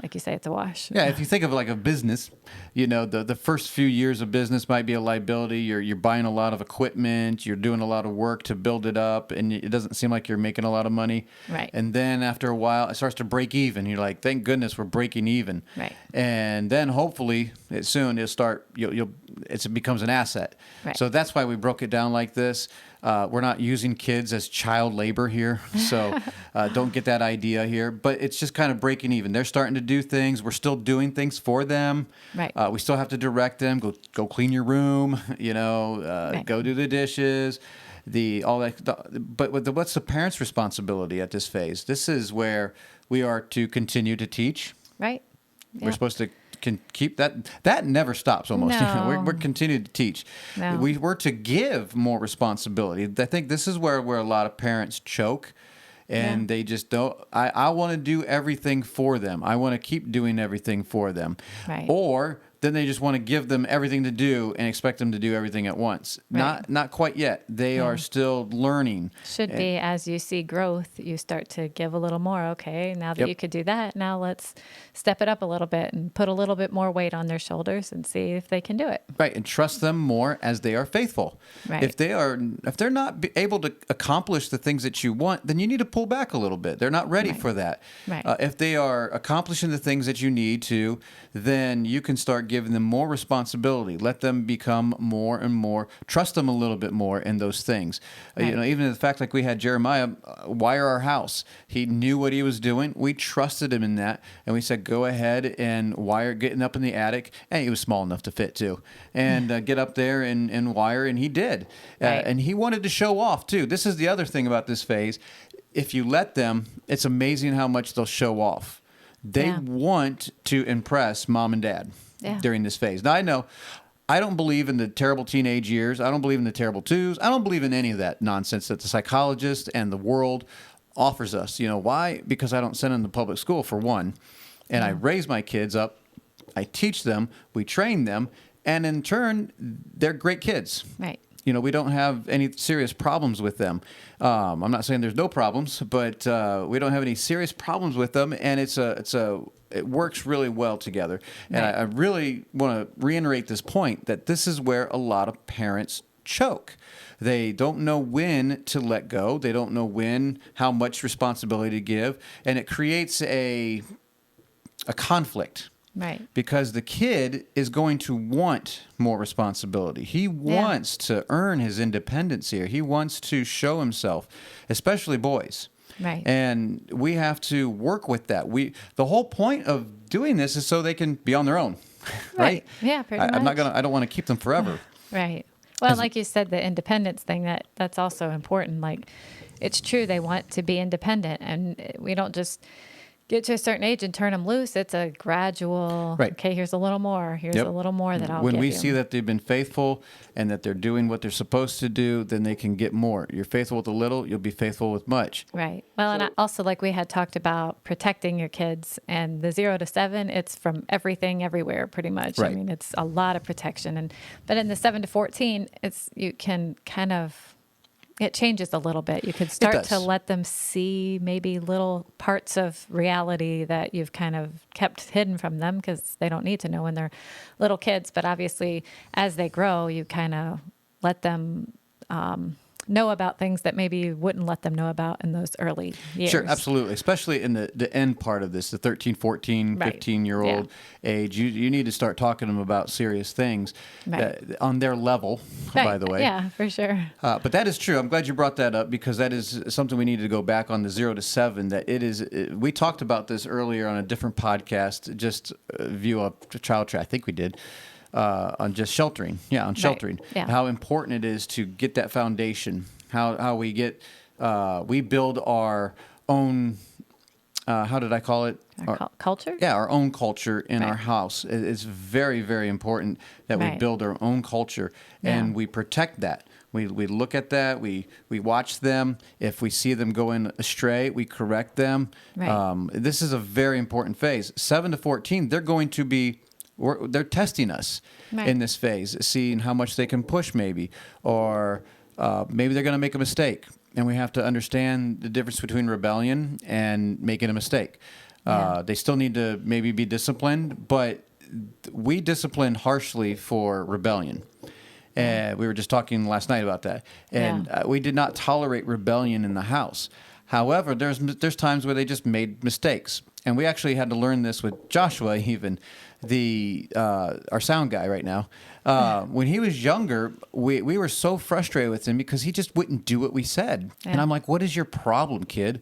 like you say, it's a wash. Yeah, if you think of it like a business, the first few years of business might be a liability. You're buying a lot of equipment, you're doing a lot of work to build it up, and it doesn't seem like you're making a lot of money. Right. And then after a while, it starts to break even. You're like, thank goodness we're breaking even. Right. And then hopefully it becomes an asset. Right. So that's why we broke it down like this. We're not using kids as child labor here, so don't get that idea here. But it's just kind of breaking even. They're starting to do things. We're still doing things for them. Right. We still have to direct them. Go clean your room. Right. Go do the dishes. But what's the parent's responsibility at this phase? This is where we are to continue to teach. Right. Yeah. We're supposed to keep that. That never stops almost. No. We're continuing to teach. No. We're to give more responsibility. I think this is where a lot of parents choke. And Yeah. they just don't. I want to do everything for them. I want to keep doing everything for them. Right. Or then they just want to give them everything to do and expect them to do everything at once. Right. Not quite yet. They are still learning. Should be as you see growth, you start to give a little more. Okay, now that Yep. you could do that, now let's step it up a little bit and put a little bit more weight on their shoulders and see if they can do it. Right, and trust them more as they are faithful. Right. If they're not able to accomplish the things that you want, then you need to pull back a little bit. They're not ready Right. for that. Right. If they are accomplishing the things that you need to, then you can start giving them more responsibility. Let them become more and more. Trust them a little bit more in those things. Right. Even the fact like we had Jeremiah wire our house. He knew what he was doing. We trusted him in that, and we said, "Go ahead and wire, getting up in the attic." And he was small enough to fit too, and get up there and wire, and he did. Right. And he wanted to show off too. This is the other thing about this phase. If you let them, it's amazing how much they'll show off. They Yeah. want to impress mom and dad Yeah. during this phase. Now, I know I don't believe in the terrible teenage years. I don't believe in the terrible twos. I don't believe in any of that nonsense that the psychologist and the world offers us. You know why? Because I don't send them to public school, for one. And I raise my kids up. I teach them. We train them. And in turn, they're great kids. Right. We don't have any serious problems with them. I'm not saying there's no problems, but we don't have any serious problems with them, and it works really well together. And Right. I really want to reiterate this point that this is where a lot of parents choke. They don't know when to let go. They don't know how much responsibility to give, and it creates a conflict. Right. Because the kid is going to want more responsibility. He wants to earn his independence here. He wants to show himself, especially boys. Right. And we have to work with that. The whole point of doing this is so they can be on their own, right? Yeah, pretty much. I don't want to keep them forever. Right. Well, like you said, the independence thing, that's also important. Like, it's true, they want to be independent, and we don't just get to a certain age and turn them loose. It's a gradual, Right. okay, here's a little more. Here's a little more that I'll When give we you. see that they've been faithful and that they're doing what they're supposed to do, then they can get more. You're faithful with a little, you'll be faithful with much. Right. Well, and also, like we had talked about protecting your kids, and the 0 to 7, it's from everything, everywhere, pretty much. Right. I mean, it's a lot of protection. But in the 7 to 14, you can kind of, it changes a little bit. You could start to let them see maybe little parts of reality that you've kind of kept hidden from them because they don't need to know when they're little kids. But obviously, as they grow, you kind of let them know about things that maybe you wouldn't let them know about in those early years. Sure, absolutely. Especially in the end part of this, the 13, 14, Right. 15-year-old age. You need to start talking to them about serious things Right. on their level, Right. by the way. Yeah, for sure. But that is true. I'm glad you brought that up because that is something we need to go back on the 0 to 7. That it is. We talked about this earlier on a different podcast, just view up child trafficking. I think we did. On just sheltering. Yeah, on sheltering. Yeah. How important it is to get that foundation. How we get, we build our own, how did I call it? Our culture? Yeah, our own culture in Right. our house. It's very, very important that we Right. build our own culture and we protect that. We look at that. We watch them. If we see them going astray, we correct them. Right. This is a very important phase. 7 to 14, they're going to be, they're testing us Right. in this phase, seeing how much they can push maybe, or maybe they're going to make a mistake. And we have to understand the difference between rebellion and making a mistake. Yeah. They still need to maybe be disciplined, but we discipline harshly for rebellion. And we were just talking last night about that. And we did not tolerate rebellion in the house. However, there's times where they just made mistakes. And we actually had to learn this with Joshua, even our sound guy right now. When he was younger, we were so frustrated with him because he just wouldn't do what we said. Yeah. And I'm like, what is your problem, kid?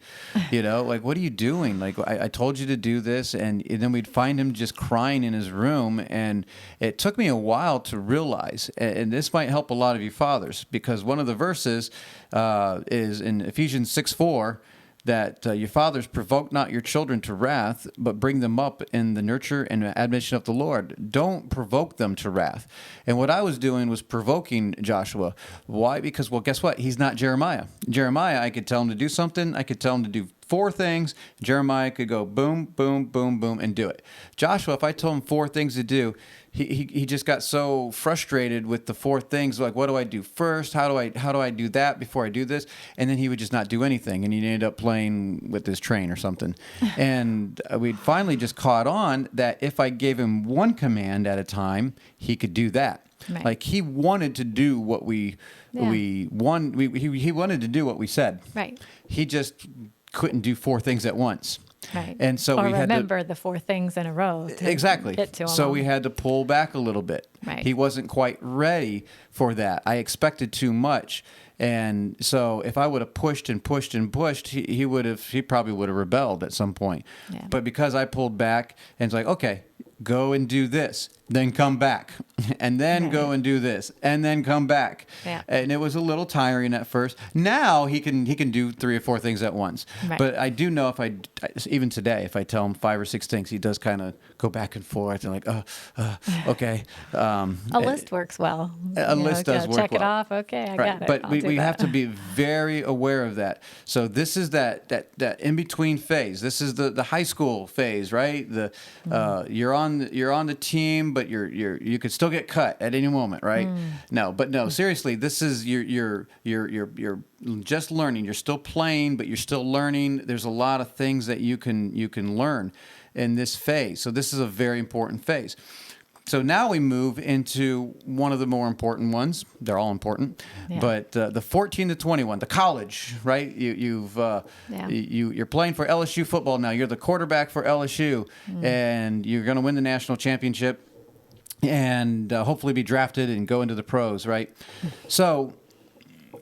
Like, what are you doing? Like, I told you to do this. And then we'd find him just crying in his room. And it took me a while to realize, and this might help a lot of you fathers, because one of the verses is in Ephesians 6:4, that your fathers provoke not your children to wrath, but bring them up in the nurture and admonition of the Lord. Don't provoke them to wrath. And what I was doing was provoking Joshua. Why? Because, well, guess what? He's not Jeremiah. Jeremiah, I could tell him to do something. I could tell him to do 4 things. Jeremiah could go boom, boom, boom, boom, and do it. Joshua, if I told him 4 things to do, he just got so frustrated with the 4 things. Like, what do I do first? How do I do that before I do this? And then he would just not do anything, and he'd end up playing with his train or something. And we'd finally just caught on that if I gave him 1 command at a time, he could do that. Right. Like, he wanted to do what he wanted to do what we said. Right. He just couldn't do 4 things at once. Right. And so or we had to remember the 4 things in a row to exactly. get to them So all. we had to pull back a little bit. Right. He wasn't quite ready for that. I expected too much. And so if I would have pushed and pushed and pushed, he probably would have rebelled at some point. Yeah. But because I pulled back and it's like, okay, go and do this, then come back, and then go and do this, and then come back. Yeah. And it was a little tiring at first. Now he can do 3 or 4 things at once. Right. But I do know even today, if I tell him 5 or 6 things, he does kind of go back and forth and like, okay. A list works well. A list does work check it well. off. Okay, I Right. got it. But I'll we do have that. to be very aware of that. So this is that in between phase. This is the high school phase, right? You're on the team, but you could still get cut at any moment, right? No, seriously, this is you're just learning. You're still playing, but you're still learning. There's a lot of things that you can learn in this phase. So this is a very important phase. So now we move into one of the more important ones. They're all important, but the 14 to 21, the college, right? You're playing for LSU football now. You're the quarterback for LSU, and you're going to win the national championship, and hopefully be drafted and go into the pros, right? So,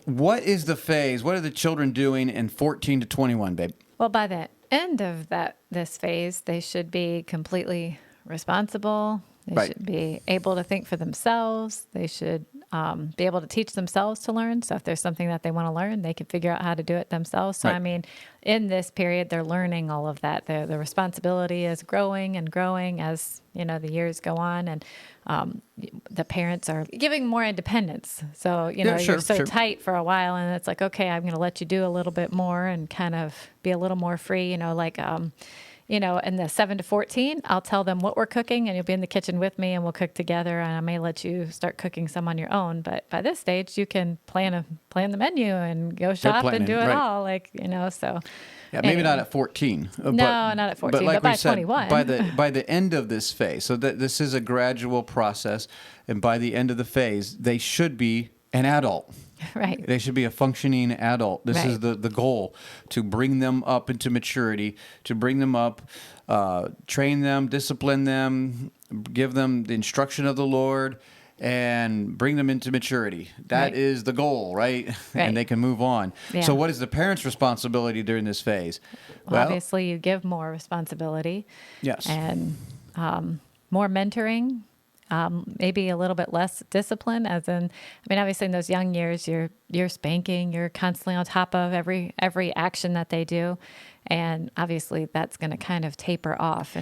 what is the phase? What are the children doing in 14 to 21, babe? Well, by the end of this phase, they should be completely responsible. They should be able to think for themselves. They should be able to teach themselves to learn. So if there's something that they want to learn, they can figure out how to do it themselves. So, I mean, in this period, they're learning all of that. The responsibility is growing and growing as, the years go on. And the parents are giving more independence. So, you're so tight for a while, and it's like, okay, I'm going to let you do a little bit more and kind of be a little more free, in the 7 to 14, I'll tell them what we're cooking, and you'll be in the kitchen with me, and we'll cook together. And I may let you start cooking some on your own. But by this stage, you can plan the menu and go shop and do it all. So. Yeah, maybe not at 14. No, not at 14, but by 21. By the end of this phase, so this is a gradual process, and by the end of the phase, they should be an adult. Right. They should be a functioning adult. This is the goal, to bring them up into maturity, to bring them up, train them, discipline them, give them the instruction of the Lord, and bring them into maturity. That is the goal, right? And they can move on. Yeah. So what is the parent's responsibility during this phase? Well, obviously, you give more responsibility. Yes. And more mentoring. Maybe a little bit less discipline, obviously in those young years, you're spanking, you're constantly on top of every action that they do. And obviously that's going to kind of taper off.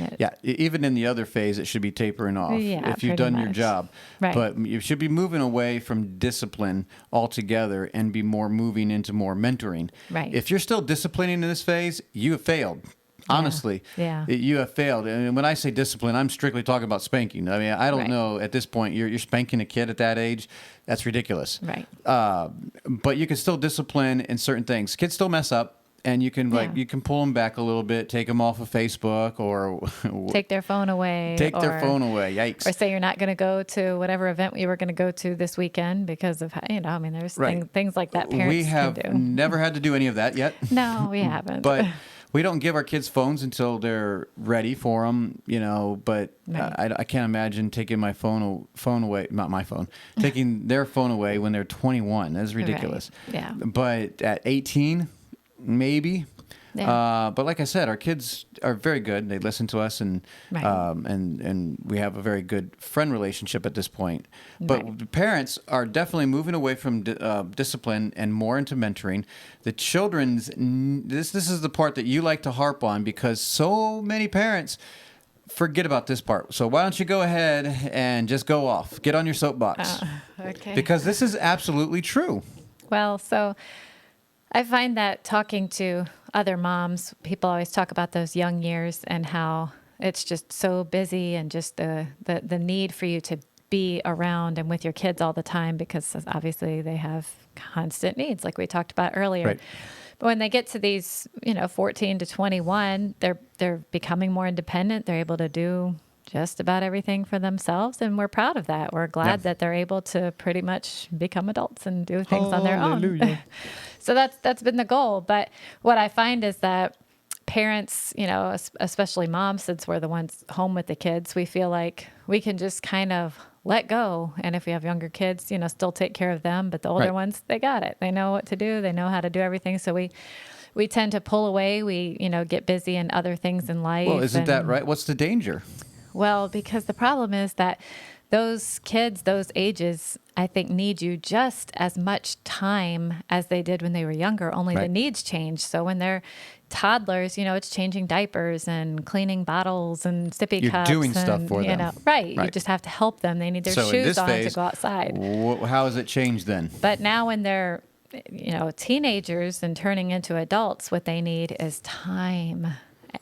Even in the other phase, it should be tapering off if you've done your job. Right. But you should be moving away from discipline altogether and be moving into more mentoring. Right. If you're still disciplining in this phase, you have failed. Honestly, you have failed. And when I say discipline, I'm strictly talking about spanking. I mean, I don't know at this point, you're spanking a kid at that age. That's ridiculous. Right. But you can still discipline in certain things. Kids still mess up. And you can you can pull them back a little bit, take them off of Facebook, or take their phone away. Their phone away. Yikes! Or say you're not going to go to whatever event you were going to go to this weekend because of there's things like that. Parents we have can do. Never had to do any of that yet. No, we haven't. But we don't give our kids phones until they're ready for them, But I can't imagine taking my phone away, not my phone, taking their phone away when they're 21. That's ridiculous. Right. Yeah. But at 18. Maybe. Yeah. But like I said, our kids are very good. They listen to us, and we have a very good friend relationship at this point. But the parents are definitely moving away from discipline and more into mentoring. The children's this is the part that you like to harp on, because so many parents forget about this part. So why don't you go ahead and just go off, get on your soapbox, okay? Because this is absolutely true. Well, so I find that talking to other moms, people always talk about those young years and how it's just so busy, and just the need for you to be around and with your kids all the time, because obviously they have constant needs, like we talked about earlier. Right. But when they get to these, 14 to 21, they're becoming more independent. They're able to do just about everything for themselves, and we're proud of that. We're glad that they're able to pretty much become adults and do things on their own. So that's been the goal. But what I find is that parents, especially moms, since we're the ones home with the kids, we feel like we can just kind of let go. And if we have younger kids, still take care of them. But the older ones, they got it. They know what to do. They know how to do everything. So we tend to pull away. We, get busy in other things in life. Well, isn't that right? What's the danger? Well, because the problem is that those kids, those ages, I think, need you just as much time as they did when they were younger, only the needs change. So when they're toddlers, it's changing diapers and cleaning bottles and sippy cups. You're doing stuff for them. Right. You just have to help them. They need their shoes on to go outside. How has it changed then? But now when they're, teenagers and turning into adults, what they need is time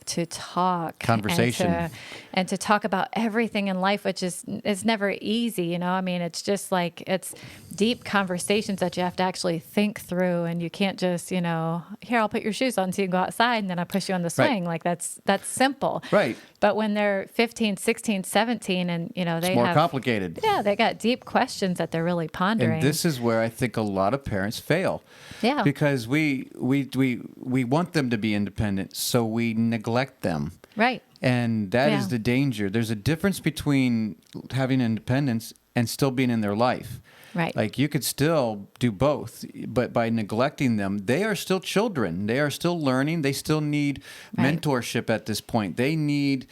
to talk, Conversation. and to talk about everything in life, which is never easy. You know, I mean, it's just like, it's deep conversations that you have to actually think through, and you can't just, you know, here, I'll put your shoes on so you can go outside, and then I push you on the swing. Like that's simple. Right. But when they're 15, 16, 17, and, you know, they It's more have, complicated. yeah, they got deep questions that they're really pondering. And this is where I think a lot of parents fail. Yeah. Because we want them to be independent, so we neglect them. Right. And that is Yeah. the danger. There's a difference between having independence and still being in their life. Right. Like, you could still do both, but by neglecting them, they are still children. They are still learning. They still need Right. mentorship at this point. They need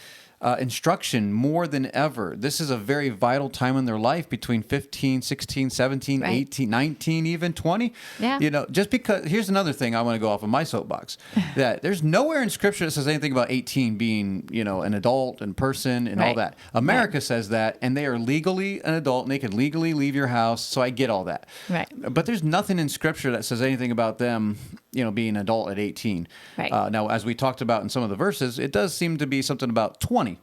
instruction more than ever. This is a very vital time in their life, between 15, 16, 17, Right. 18, 19, even 20. Yeah. You know, just because, here's another thing I want to go off of my soapbox, that there's nowhere in Scripture that says anything about 18 being, you know, an adult and person and all Right. that. America says that, and they are legally an adult, and they can legally leave your house, so I get all that. Right. But there's nothing in Scripture that says anything about them, you know, being an adult at 18. Right. Now, as we talked about in some of the verses, it does seem to be something about 20.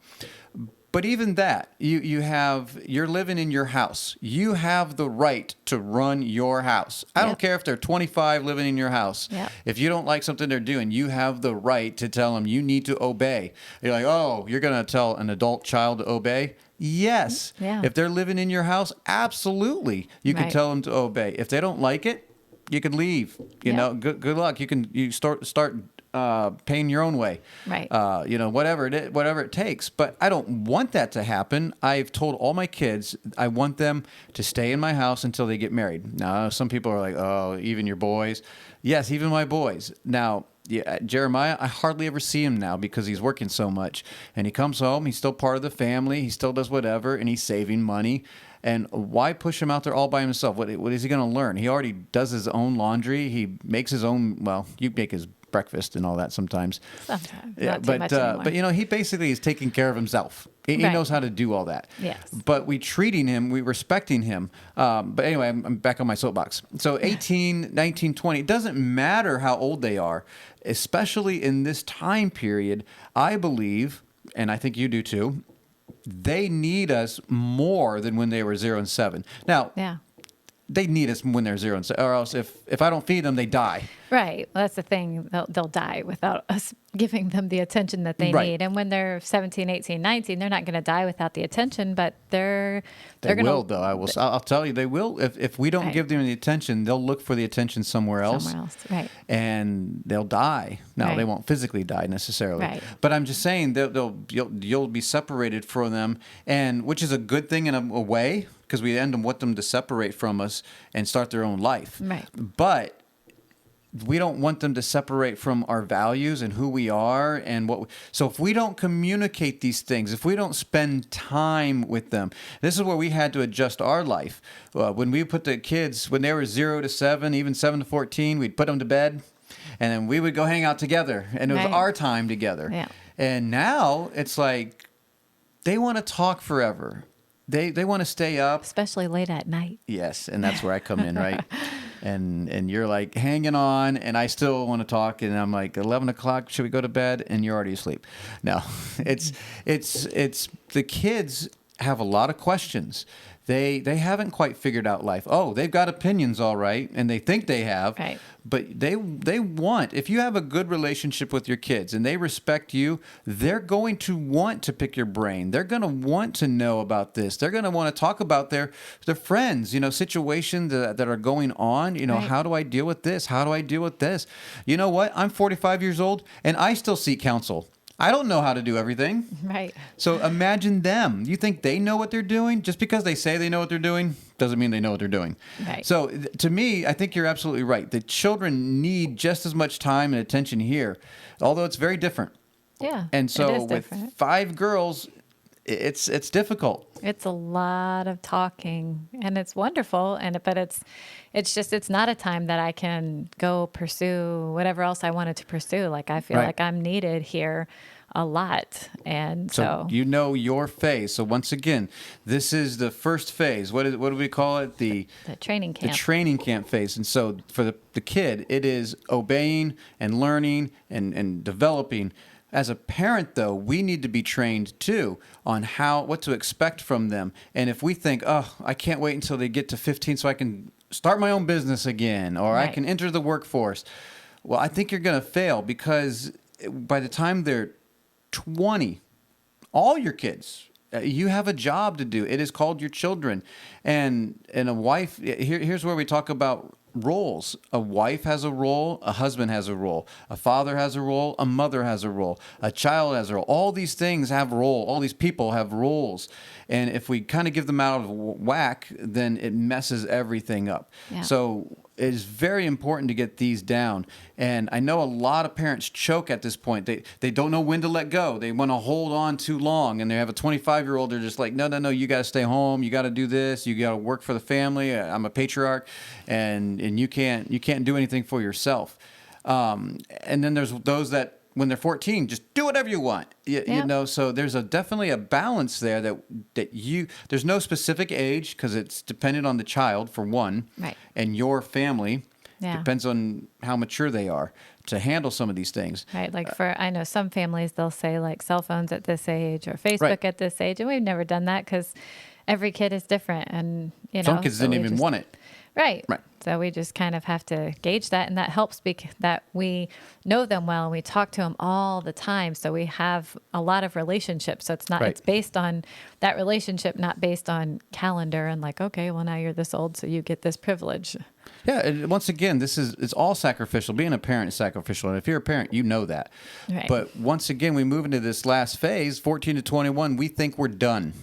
But even that, you're living in your house. You have the right to run your house. I don't Yep. care if they're 25 living in your house. Yep. If you don't like something they're doing, you have the right to tell them you need to obey. You're like, oh, you're going to tell an adult child to obey? Yes. Yeah. If they're living in your house, absolutely. You can Right. tell them to obey. If they don't like it, you can leave. You Yep. know, good luck. You start paying your own way. Right. You know, whatever it takes. But I don't want that to happen. I've told all my kids I want them to stay in my house until they get married. Now, some people are like, oh, even your boys. Yes, even my boys. Now, yeah, Jeremiah, I hardly ever see him now because he's working so much. And he comes home, he's still part of the family, he still does whatever, and he's saving money. And why push him out there all by himself? What is he going to learn? He already does his own laundry. He makes his own, well, you make his breakfast and all that sometimes. Sometimes. Yeah, Not too much anymore. but you know, he basically is taking care of himself. He Right. knows how to do all that. Yes. But we respecting him. But anyway, I'm back on my soapbox. So 18, 19, 20, it doesn't matter how old they are, especially in this time period. I believe, and I think you do too, they need us more than when they were 0 and 7. Now, Yeah. they need us when they're 0 and 7, or else if I don't feed them, they die. Right. Well, that's the thing. They'll die without us giving them the attention that they Right. need. And when they're 17, 18, 19, they're not going to die without the attention, but they're They going will, to. though. I'll tell you, they will. If we don't Right. give them the attention, they'll look for the attention somewhere else. Somewhere else. Right. And they'll die. Now, they Right. won't physically die necessarily. Right. But I'm just saying you'll be separated from them, and which is a good thing in a way, because we want them to separate from us and start their own life. Right. But we don't want them to separate from our values and who we are and so if we don't communicate these things, if we don't spend time with them, this is where we had to adjust our life. When we put the kids, when they were 0 to 7, even 7 to 14, we'd put them to bed and then we would go hang out together, and it was Right. our time together. Yeah. And now it's like they want to talk forever. They want to stay up. Especially late at night. Yes, and that's where I come in, right? And you're like hanging on, and I still want to talk, and I'm like 11 o'clock. Should we go to bed? And you're already asleep. No, it's the kids have a lot of questions. They haven't quite figured out life. Oh, they've got opinions, all right, and they think they have. Right. But they want, if you have a good relationship with your kids and they respect you, they're going to want to pick your brain. They're going to want to know about this. They're going to want to talk about their friends, you know, situations that are going on. You know, Right. how do I deal with this? How do I deal with this? You know what? I'm 45 years old and I still seek counsel. I don't know how to do everything. Right. So imagine them. You think they know what they're doing? Just because they say they know what they're doing doesn't mean they know what they're doing. Right. So to me, I think you're absolutely right. The children need just as much time and attention here, although it's very different. Yeah. And so it is with different. 5 girls, it's difficult. It's a lot of talking, and it's wonderful. But it's not a time that I can go pursue whatever else I wanted to pursue. Like I feel Right. like I'm needed here a lot, and So you know your phase. So once again, this is the first phase. What do we call it? the training The camp. training camp phase. And so for the kid, it is obeying and learning and developing As a parent, though, we need to be trained too on what to expect from them. And if we think, oh, I can't wait until they get to 15 so I can start my own business again, or I can enter the workforce, well, I think you're going to fail, because by the time they're 20, all your kids, you have a job to do. It is called your children. And a wife, here's where we talk about roles. A wife has a role, a husband has a role, a father has a role, a mother has a role, a child has a role. All these things have role. All these people have roles. And if we kind of give them out of whack, then it messes everything up. Yeah. So it is very important to get these down. And I know a lot of parents choke at this point. They don't know when to let go. They want to hold on too long. And they have a 25-year-old. They're just like, no, you got to stay home. You got to do this. You got to work for the family. I'm a patriarch. And you can't do anything for yourself. And then there's those that, when they're 14, just do whatever you want. You know, so there's definitely a balance there there's no specific age, because it's dependent on the child, for one, right, and your family. Yeah. Depends on how mature they are to handle some of these things. Right. Like I know some families, they'll say like cell phones at this age or Facebook at this age. And we've never done that, because every kid is different. And, some kids didn't even want it. Right. Right. So we just kind of have to gauge that, and that helps that we know them well and we talk to them all the time. So we have a lot of relationships. So it's not, it's based on that relationship, not based on calendar and like, okay, well now you're this old, so you get this privilege. Yeah. And once again, it's all sacrificial. Being a parent is sacrificial. And if you're a parent, you know that. Right. But once again, we move into this last phase, 14 to 21, we think we're done.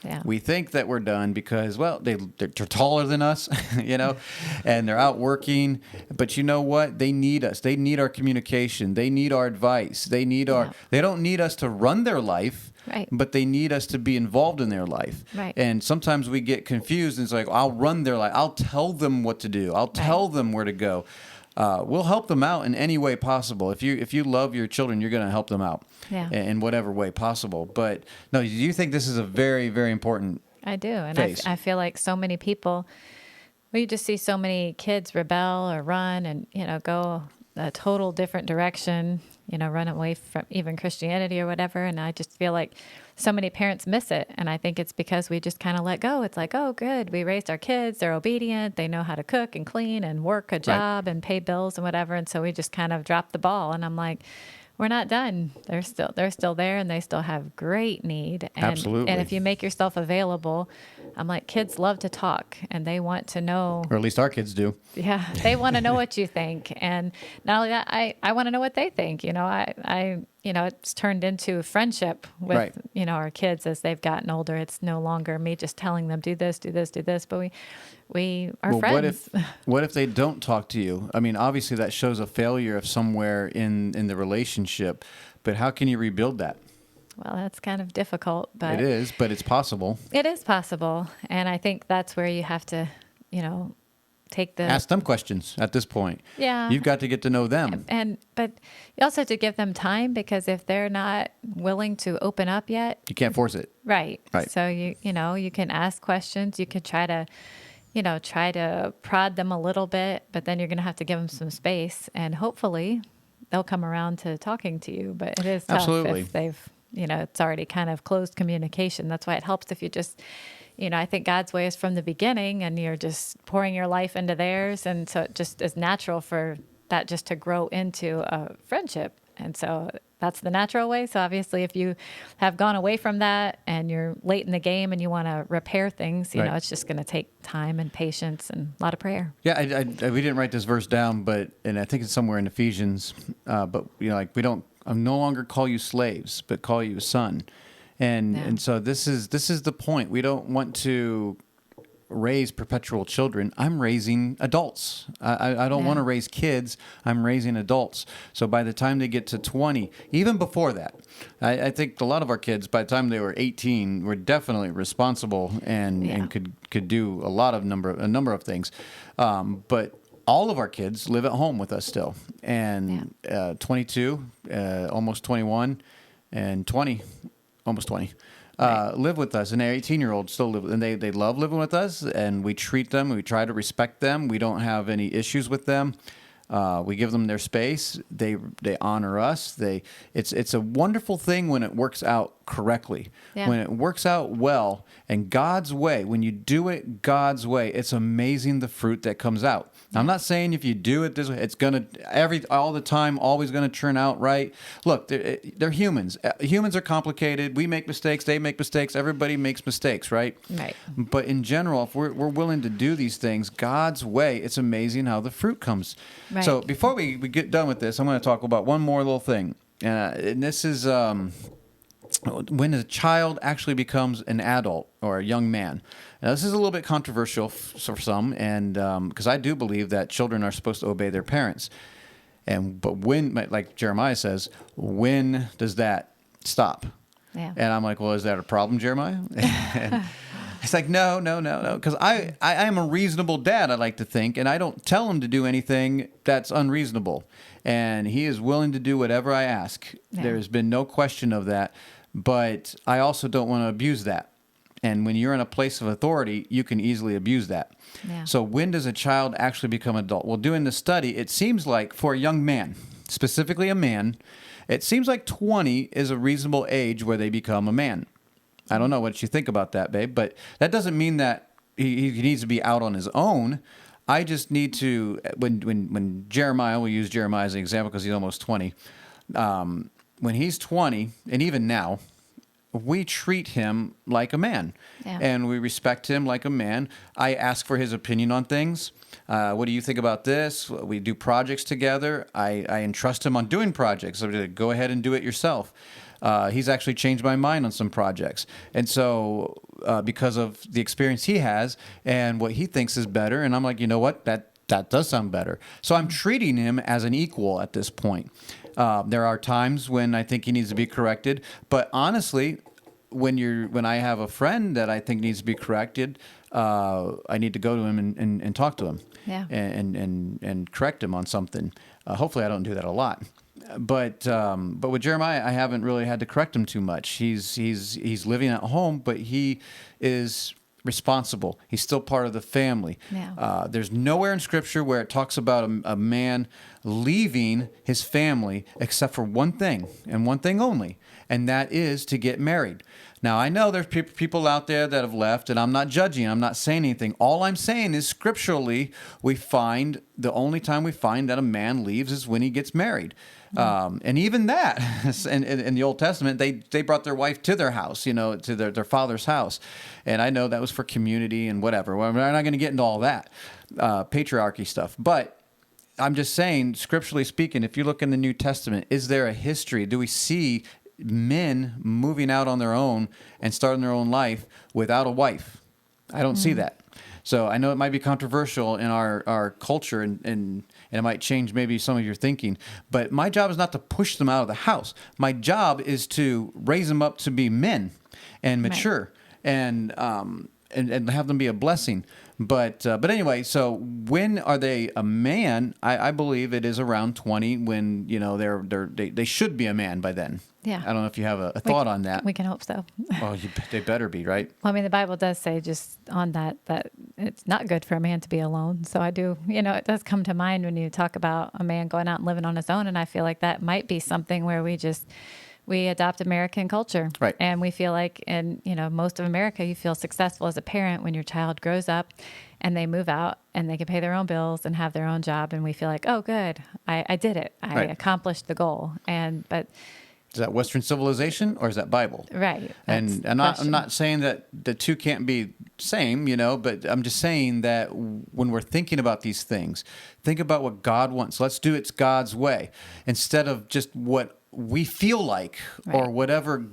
Yeah. We think that we're done because, well, they're taller than us, you know, and they're out working. But you know what? They need us. They need our communication. They need our advice. They don't need us to run their life, right, but they need us to be involved in their life. Right. And sometimes we get confused, and it's like, I'll run their life. I'll tell them what to do. I'll tell them where to go. We'll help them out in any way possible. If you love your children, you're going to help them out in whatever way possible. But no, do you think this is a very, very important I do. And phase? I feel like so many people, we just see so many kids rebel or run and, go a total different direction, run away from even Christianity or whatever. And I just feel like so many parents miss it. And I think it's because we just kind of let go. It's like, oh, good. We raised our kids. They're obedient. They know how to cook and clean and work a job and pay bills and whatever. And so we just kind of dropped the ball. And I'm like, we're not done. They're still there, and they still have great need. And, Absolutely. And if you make yourself available, I'm like, kids love to talk, and they want to know. Or at least our kids do. Yeah, they want to know what you think, and not only that, I want to know what they think. It's turned into a friendship with our kids as they've gotten older. It's no longer me just telling them do this, but we are friends. What if they don't talk to you? I mean, obviously that shows a failure of somewhere in the relationship, but how can you rebuild that? Well, that's kind of difficult, but it is, but it's possible. It is possible, and I think that's where you have to, ask them questions at this point. Yeah, you've got to get to know them, but you also have to give them time, because if they're not willing to open up yet, you can't force it. Right. So you can ask questions. You could try to prod them a little bit, but then you're going to have to give them some space, and hopefully they'll come around to talking to you. But it is tough if they've, it's already kind of closed communication. That's why it helps if you just, I think God's way is from the beginning, and you're just pouring your life into theirs. And so it just is natural for that just to grow into a friendship. And so that's the natural way. So obviously, if you have gone away from that and you're late in the game and you want to repair things, you know, it's just going to take time and patience and a lot of prayer. Yeah, we didn't write this verse down, and I think it's somewhere in Ephesians. But I no longer call you slaves, but call you a son. And so this is the point. We don't want to raise perpetual children. I'm raising adults. I don't want to raise kids. I'm raising adults. So by the time they get to 20, even before that, I think a lot of our kids, by the time they were 18, were definitely responsible and could do a number of things. But all of our kids live at home with us still, and 22, almost 21, and 20, almost 20. Live with us, and their 18-year-olds still live, and they love living with us, and we treat them, we try to respect them, we don't have any issues with them, We give them their space. They honor us. It's a wonderful thing when it works out correctly. Yeah. When it works out well and God's way, when you do it God's way, it's amazing the fruit that comes out. Now, I'm not saying if you do it this way, it's gonna all the time, always gonna turn out right. Look, they're humans. Humans are complicated. We make mistakes. They make mistakes. Everybody makes mistakes, right? Right. But in general, if we're willing to do these things God's way, it's amazing how the fruit comes. Right. So before we get done with this, I'm going to talk about one more little thing, and this is when a child actually becomes an adult or a young man. Now, this is a little bit controversial for some, and because I do believe that children are supposed to obey their parents. But when, like Jeremiah says, when does that stop? Yeah. And I'm like, well, is that a problem, Jeremiah? And it's like, no. Because I am a reasonable dad, I like to think, and I don't tell him to do anything that's unreasonable. And he is willing to do whatever I ask. Yeah. There's been no question of that. But I also don't want to abuse that. And when you're in a place of authority, you can easily abuse that. Yeah. So when does a child actually become adult? Well, doing the study, it seems like for a young man, specifically a man, it seems like 20 is a reasonable age where they become a man. I don't know what you think about that, babe, but that doesn't mean that he needs to be out on his own. I just need to, when Jeremiah, we'll use Jeremiah as an example because he's almost 20. When he's 20, and even now, we treat him like a man. Yeah. And we respect him like a man. I ask for his opinion on things. What do you think about this? We do projects together. I entrust him on doing projects. So go ahead and do it yourself. He's actually changed my mind on some projects. And so because of the experience he has and what he thinks is better, and I'm like, you know what? That does sound better. So I'm treating him as an equal at this point. There are times when I think he needs to be corrected, but honestly, when I have a friend that I think needs to be corrected, I need to go to him and talk to him, Yeah. and correct him on something. Hopefully, I don't do that a lot, but with Jeremiah, I haven't really had to correct him too much. He's living at home, but he is responsible. He's still part of the family. Yeah. There's nowhere in Scripture where it talks about a man leaving his family except for one thing and one thing only, and that is to get married. Now, I know there's people out there that have left, and I'm not judging. I'm not saying anything. All I'm saying is scripturally, the only time we find that a man leaves is when he gets married. And even that, in the Old Testament, they brought their wife to their house, to their father's house. And I know that was for community and whatever. Well, we're not going to get into all that patriarchy stuff. But I'm just saying, scripturally speaking, if you look in the New Testament, is there a history? Do we see men moving out on their own and starting their own life without a wife? I don't see that. So I know it might be controversial in our culture, and it might change maybe some of your thinking. But my job is not to push them out of the house. My job is to raise them up to be men and mature, and have them be a blessing. But anyway, so when are they a man? I believe it is around 20 when they should be a man by then. Yeah. I don't know if you have a thought on that. We can hope so. Well, they better be, right? Well, I mean, the Bible does say just on that it's not good for a man to be alone. So I do, it does come to mind when you talk about a man going out and living on his own. And I feel like that might be something where we adopt American culture. Right. And we feel like in, most of America, you feel successful as a parent when your child grows up and they move out and they can pay their own bills and have their own job. And we feel like, oh, good, I did it. I accomplished the goal. But is that Western civilization or is that Bible? Right. And I'm not saying that the two can't be same, but I'm just saying that when we're thinking about these things, think about what God wants. Let's do it God's way instead of just what we feel like or whatever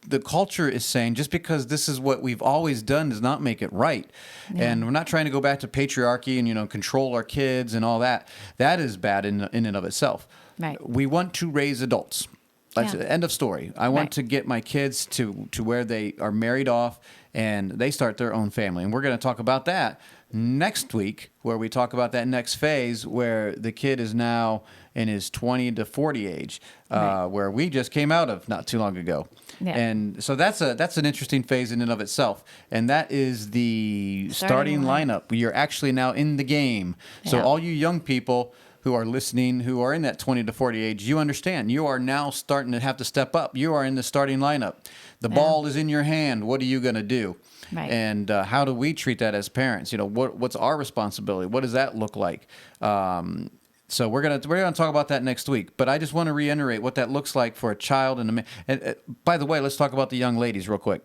the culture is saying. Just because this is what we've always done does not make it right. Yeah. And we're not trying to go back to patriarchy and control our kids and all that. That is bad in and of itself. Right. We want to raise adults. End of story. I want to get my kids to where they are married off and they start their own family. And we're going to talk about that next week, where we talk about that next phase where the kid is now in his 20 to 40 age, where we just came out of not too long ago. Yeah. And so that's an interesting phase in and of itself. And that is the starting lineup. You're actually now in the game. So all you young people, who are listening, who are in that 20 to 40 age, you understand. You are now starting to have to step up. You are in the starting lineup. The ball is in your hand. What are you going to do? Right. And how do we treat that as parents? What's our responsibility? What does that look like? So we're gonna talk about that next week. But I just want to reiterate what that looks like for a child and a man. And by the way, let's talk about the young ladies real quick.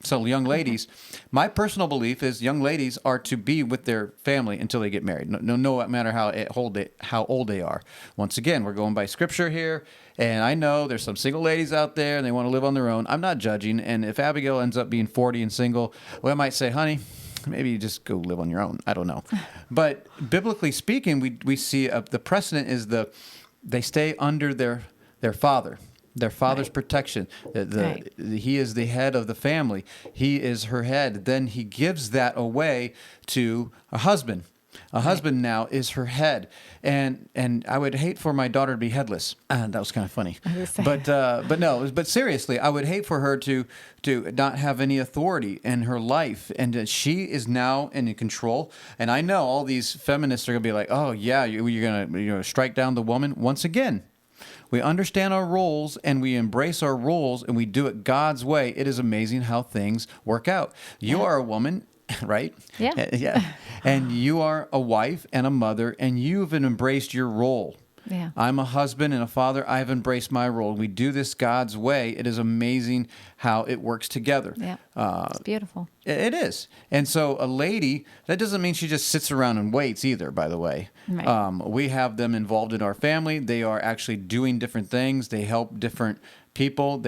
So young ladies, my personal belief is young ladies are to be with their family until they get married. No matter how old they are. Once again, we're going by scripture here, and I know there's some single ladies out there and they want to live on their own. I'm not judging, and if Abigail ends up being 40 and single, well, I might say, honey, maybe you just go live on your own. I don't know. But biblically speaking, we see the precedent is they stay under their father. Their father's protection. He is the head of the family. He is her head. Then he gives that away to a husband. A husband now is her head. And I would hate for my daughter to be headless. That was kind of funny. But seriously, I would hate for her to not have any authority in her life, and that she is now in control. And I know all these feminists are going to be like, oh yeah, you're going to strike down the woman. Once again, we understand our roles and we embrace our roles and we do it God's way. It is amazing how things work out. You are a woman, right? Yeah. Yeah. And you are a wife and a mother, and you've embraced your role. Yeah. I'm a husband and a father. I've embraced my role. We do this God's way. It is amazing how it works together. Yeah. It's beautiful. It is. And so a lady, that doesn't mean she just sits around and waits either, by the way. Right. We have them involved in our family. They are actually doing different things. They help different people.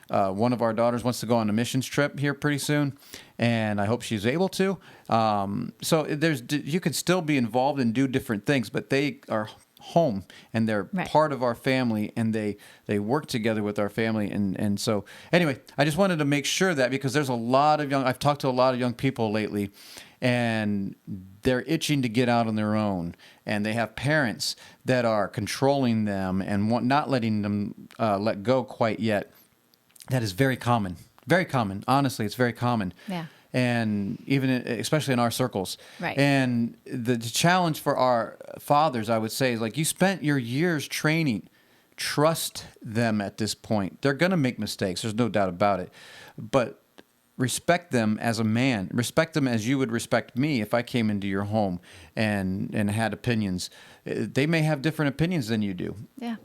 One of our daughters wants to go on a missions trip here pretty soon, and I hope she's able to. So you can still be involved and do different things, but they are home and they're part of our family, and they work together with our family. And so anyway, I just wanted to make sure that, because there's I've talked to a lot of young people lately, and they're itching to get out on their own, and they have parents that are controlling them and not letting them let go quite yet. That is very common. Very common. Honestly, it's very common. Yeah. And especially in our circles. Right. And the challenge for our fathers, I would say, is like, you spent your years training. Trust them at this point. They're going to make mistakes. There's no doubt about it. But respect them as a man. Respect them as you would respect me if I came into your home and had opinions. They may have different opinions than you do. Yeah.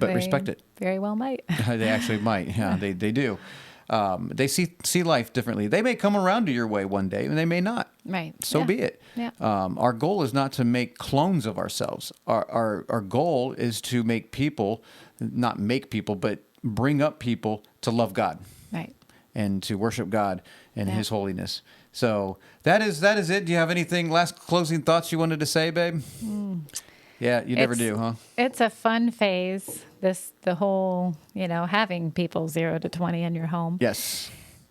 But respect it. Very well might. They actually might. Yeah, they do. They see life differently. They may come around to your way one day, and they may not. Right. So be it. Yeah. Our goal is not to make clones of ourselves. Our goal is to make people, not make people, but bring up people to love God. Right. And to worship God and His holiness. So that is it. Do you have anything, last closing thoughts you wanted to say, babe? Yeah, you never do, huh? It's a fun phase, the whole, having people 0 to 20 in your home. Yes.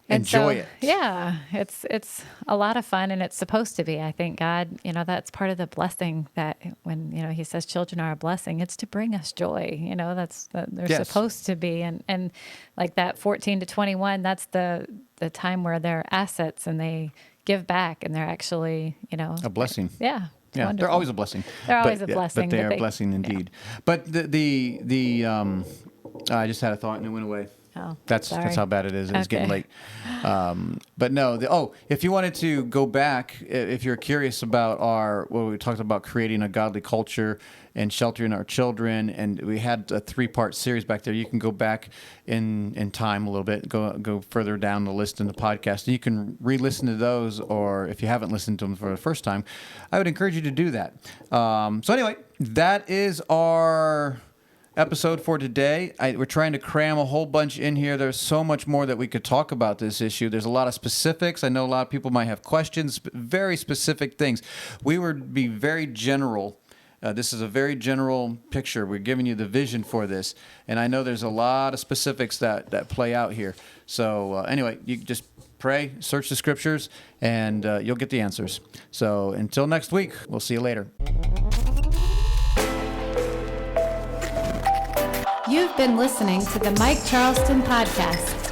And Enjoy it. Yeah, it's a lot of fun, and it's supposed to be. I think God, that's part of the blessing, that when, He says children are a blessing, it's to bring us joy. They're supposed to be. And like that 14 to 21, that's the time where they're assets and they give back, and they're actually, a blessing. Yeah. Yeah, wonderful. they're always a blessing. They're always a blessing. But they are a blessing indeed. Yeah. But I just had a thought and it went away. Oh, that's how bad it is. It's getting late. But no. If you wanted to go back, if you're curious about what we talked about, creating a godly culture and sheltering our children, and we had a 3-part series back there. You can go back in time a little bit, go further down the list in the podcast, and you can re-listen to those. Or if you haven't listened to them for the first time, I would encourage you to do that. So anyway, that is our episode for today. We're trying to cram a whole bunch in here. There's so much more that we could talk about this issue. There's a lot of specifics. I know a lot of people might have questions, very specific things. We would be very general. This is a very general picture. We're giving you the vision for this. And I know there's a lot of specifics that play out here. So anyway, you just pray, search the scriptures, and you'll get the answers. So until next week, we'll see you later. You've been listening to the Mike Charleston Podcast.